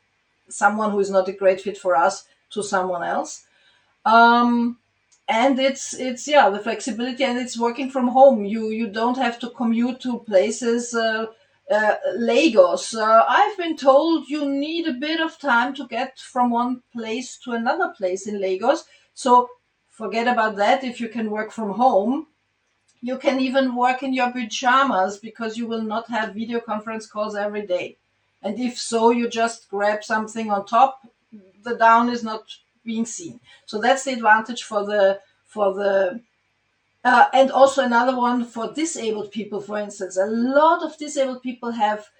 someone who is not a great fit for us to someone else. um, and it's yeah, the flexibility, and it's working from home. You don't have to commute to places. Lagos, I've been told you need a bit of time to get from one place to another place in Lagos. So forget about that. If you can work from home, you can even work in your pajamas, because you will not have video conference calls every day. And if so, you just grab something on top, the down is not being seen. So that's the advantage for the and also another one for disabled people. For instance, a lot of disabled people have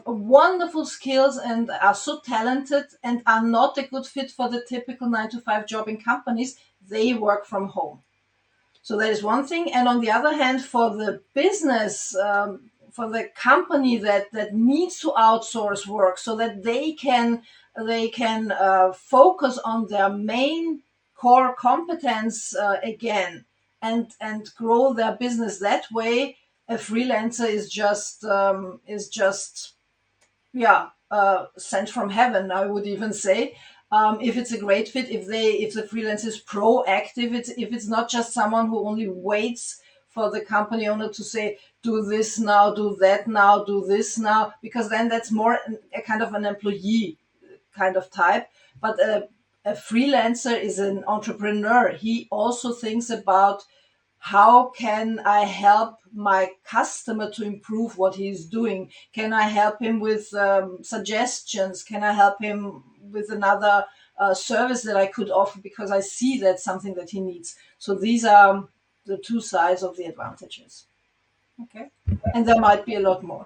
wonderful skills and are so talented and are not a good fit for the typical 9 to 5 job in companies. They work from home. So that is one thing. And on the other hand, for the business, for the company that needs to outsource work so that they can focus on their main core competence again, and grow their business that way, a freelancer is just yeah, sent from heaven, I would even say. If it's a great fit, if the freelance is proactive, if it's not just someone who only waits for the company owner to say, do this now, do that now, do this now, because then that's more a kind of an employee kind of type. But a freelancer is an entrepreneur. He also thinks about, how can I help my customer to improve what he's doing? Can I help him with suggestions? Can I help him with another service that I could offer, because I see that's something that he needs? So these are the two sides of the advantages. Okay. And there might be a lot more.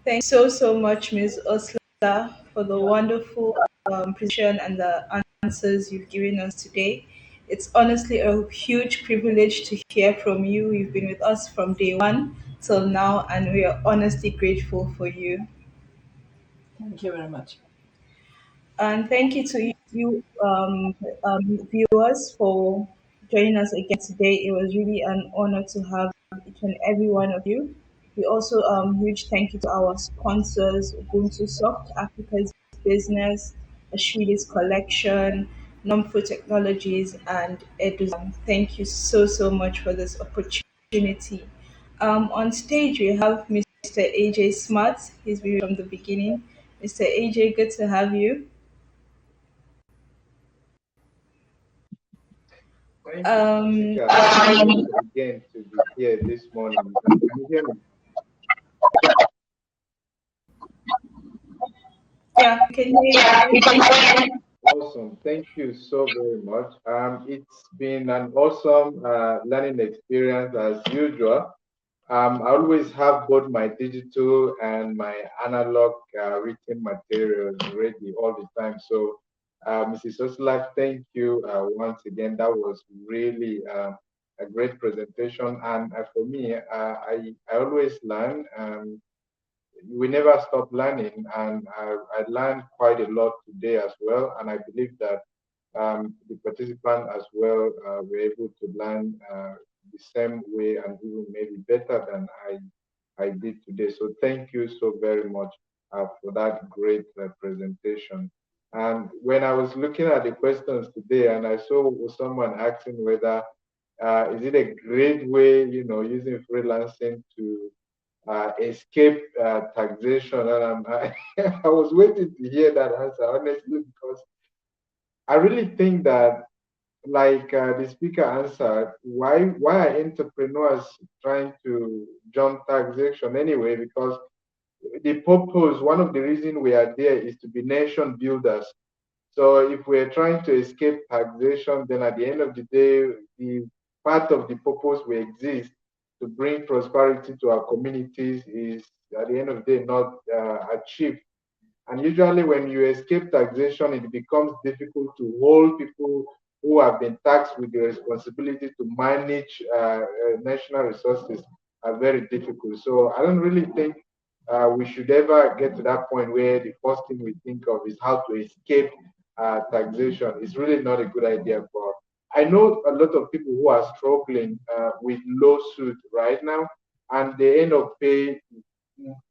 Thank you so much, Ms. Osla, for the wonderful presentation and the answers you've given us today. It's honestly a huge privilege to hear from you. You've been with us from day one till now, and we are honestly grateful for you. Thank you very much. And thank you to you, viewers, for joining us again today. It was really an honor to have each and every one of you. We also huge thank you to our sponsors, Ubuntu Soft, Africa's Business, Ashili's Collection, Nomfo Technologies, and Edu. Thank you so much for this opportunity. On stage, we have Mr. AJ Smart. He's been from the beginning. Mr. AJ, good to have you. Thank you, Um, Jessica. I'm honored again to be here this morning. Can you hear me? yeah, can you hear me? Awesome. Thank you so very much. It's been an awesome learning experience as usual. I always have both my digital and my analog written materials ready all the time. So, Mrs. Oslak, thank you once again. That was really a great presentation. And for me, I always learn. We never stop learning, and I learned quite a lot today as well. And I believe that the participant as well were able to learn the same way and even maybe better than I did today. So thank you so very much for that great presentation. And when I was looking at the questions today, and I saw someone asking whether is it a great way, using freelancing to escape taxation, and I was waiting to hear that answer honestly, because I really think that, like the speaker answered, why are entrepreneurs trying to jump taxation anyway? Because the purpose, one of the reasons we are there is to be nation builders. So if we're trying to escape taxation, then at the end of the day, the part of the purpose we exist to bring prosperity to our communities is at the end of the day not achieved. And usually, when you escape taxation, it becomes difficult to hold people who have been taxed with the responsibility to manage national resources are very difficult. So I don't really think we should ever get to that point where the first thing we think of is how to escape taxation. It's really not a good idea for. I know a lot of people who are struggling with lawsuit right now, and they end up paying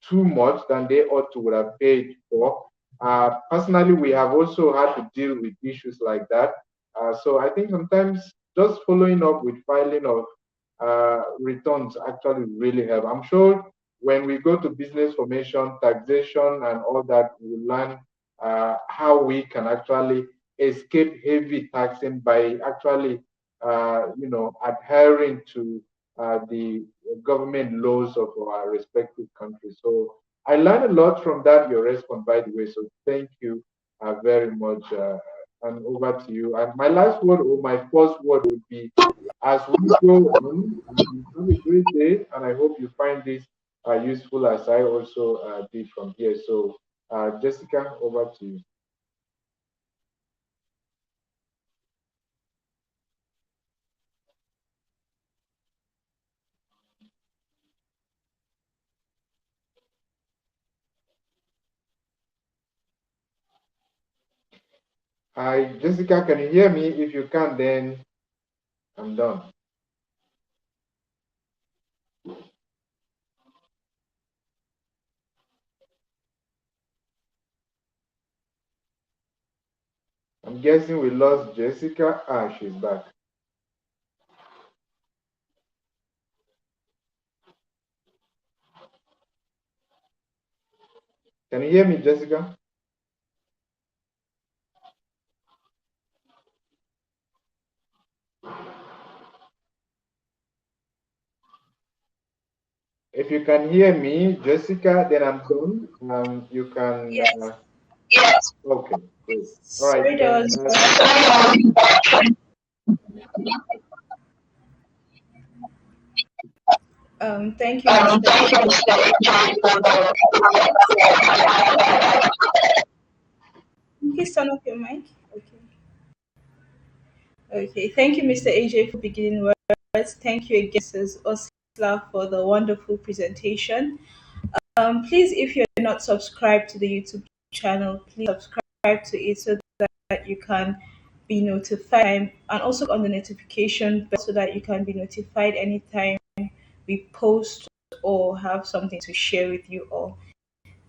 too much than they ought to would have paid for. Personally, we have also had to deal with issues like that. So I think sometimes just following up with filing of returns actually really help. I'm sure when we go to business formation, taxation, and all that, we'll learn how we can actually escape heavy taxing by actually, adhering to the government laws of our respective countries. So I learned a lot from that, your response, by the way. So thank you very much. And over to you. And my last word, or my first word, would be as we go on, have a great day. And I hope you find this useful as I also did from here. So, Jessica, over to you. Hi, Jessica, can you hear me? If you can, then I'm done. I'm guessing we lost Jessica. She's back. Can you hear me, Jessica? If you can hear me, Jessica, then I'm done. You can. Yes. Okay, great. All right, Sorry, there then. was. Thank you, Mr. AJ. Please turn off your mic. Okay. Okay. Thank you, Mr. AJ, for beginning words. Thank you again, Mrs. Osla, for the wonderful presentation. Please, if you're not subscribed to the YouTube channel, please subscribe to it so that you can be notified, and also on the notification bell so that you can be notified anytime we post or have something to share with you all.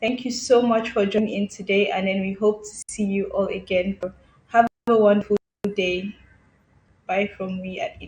Thank you so much for joining in today, and then we hope to see you all again. Have a wonderful day. Bye from me at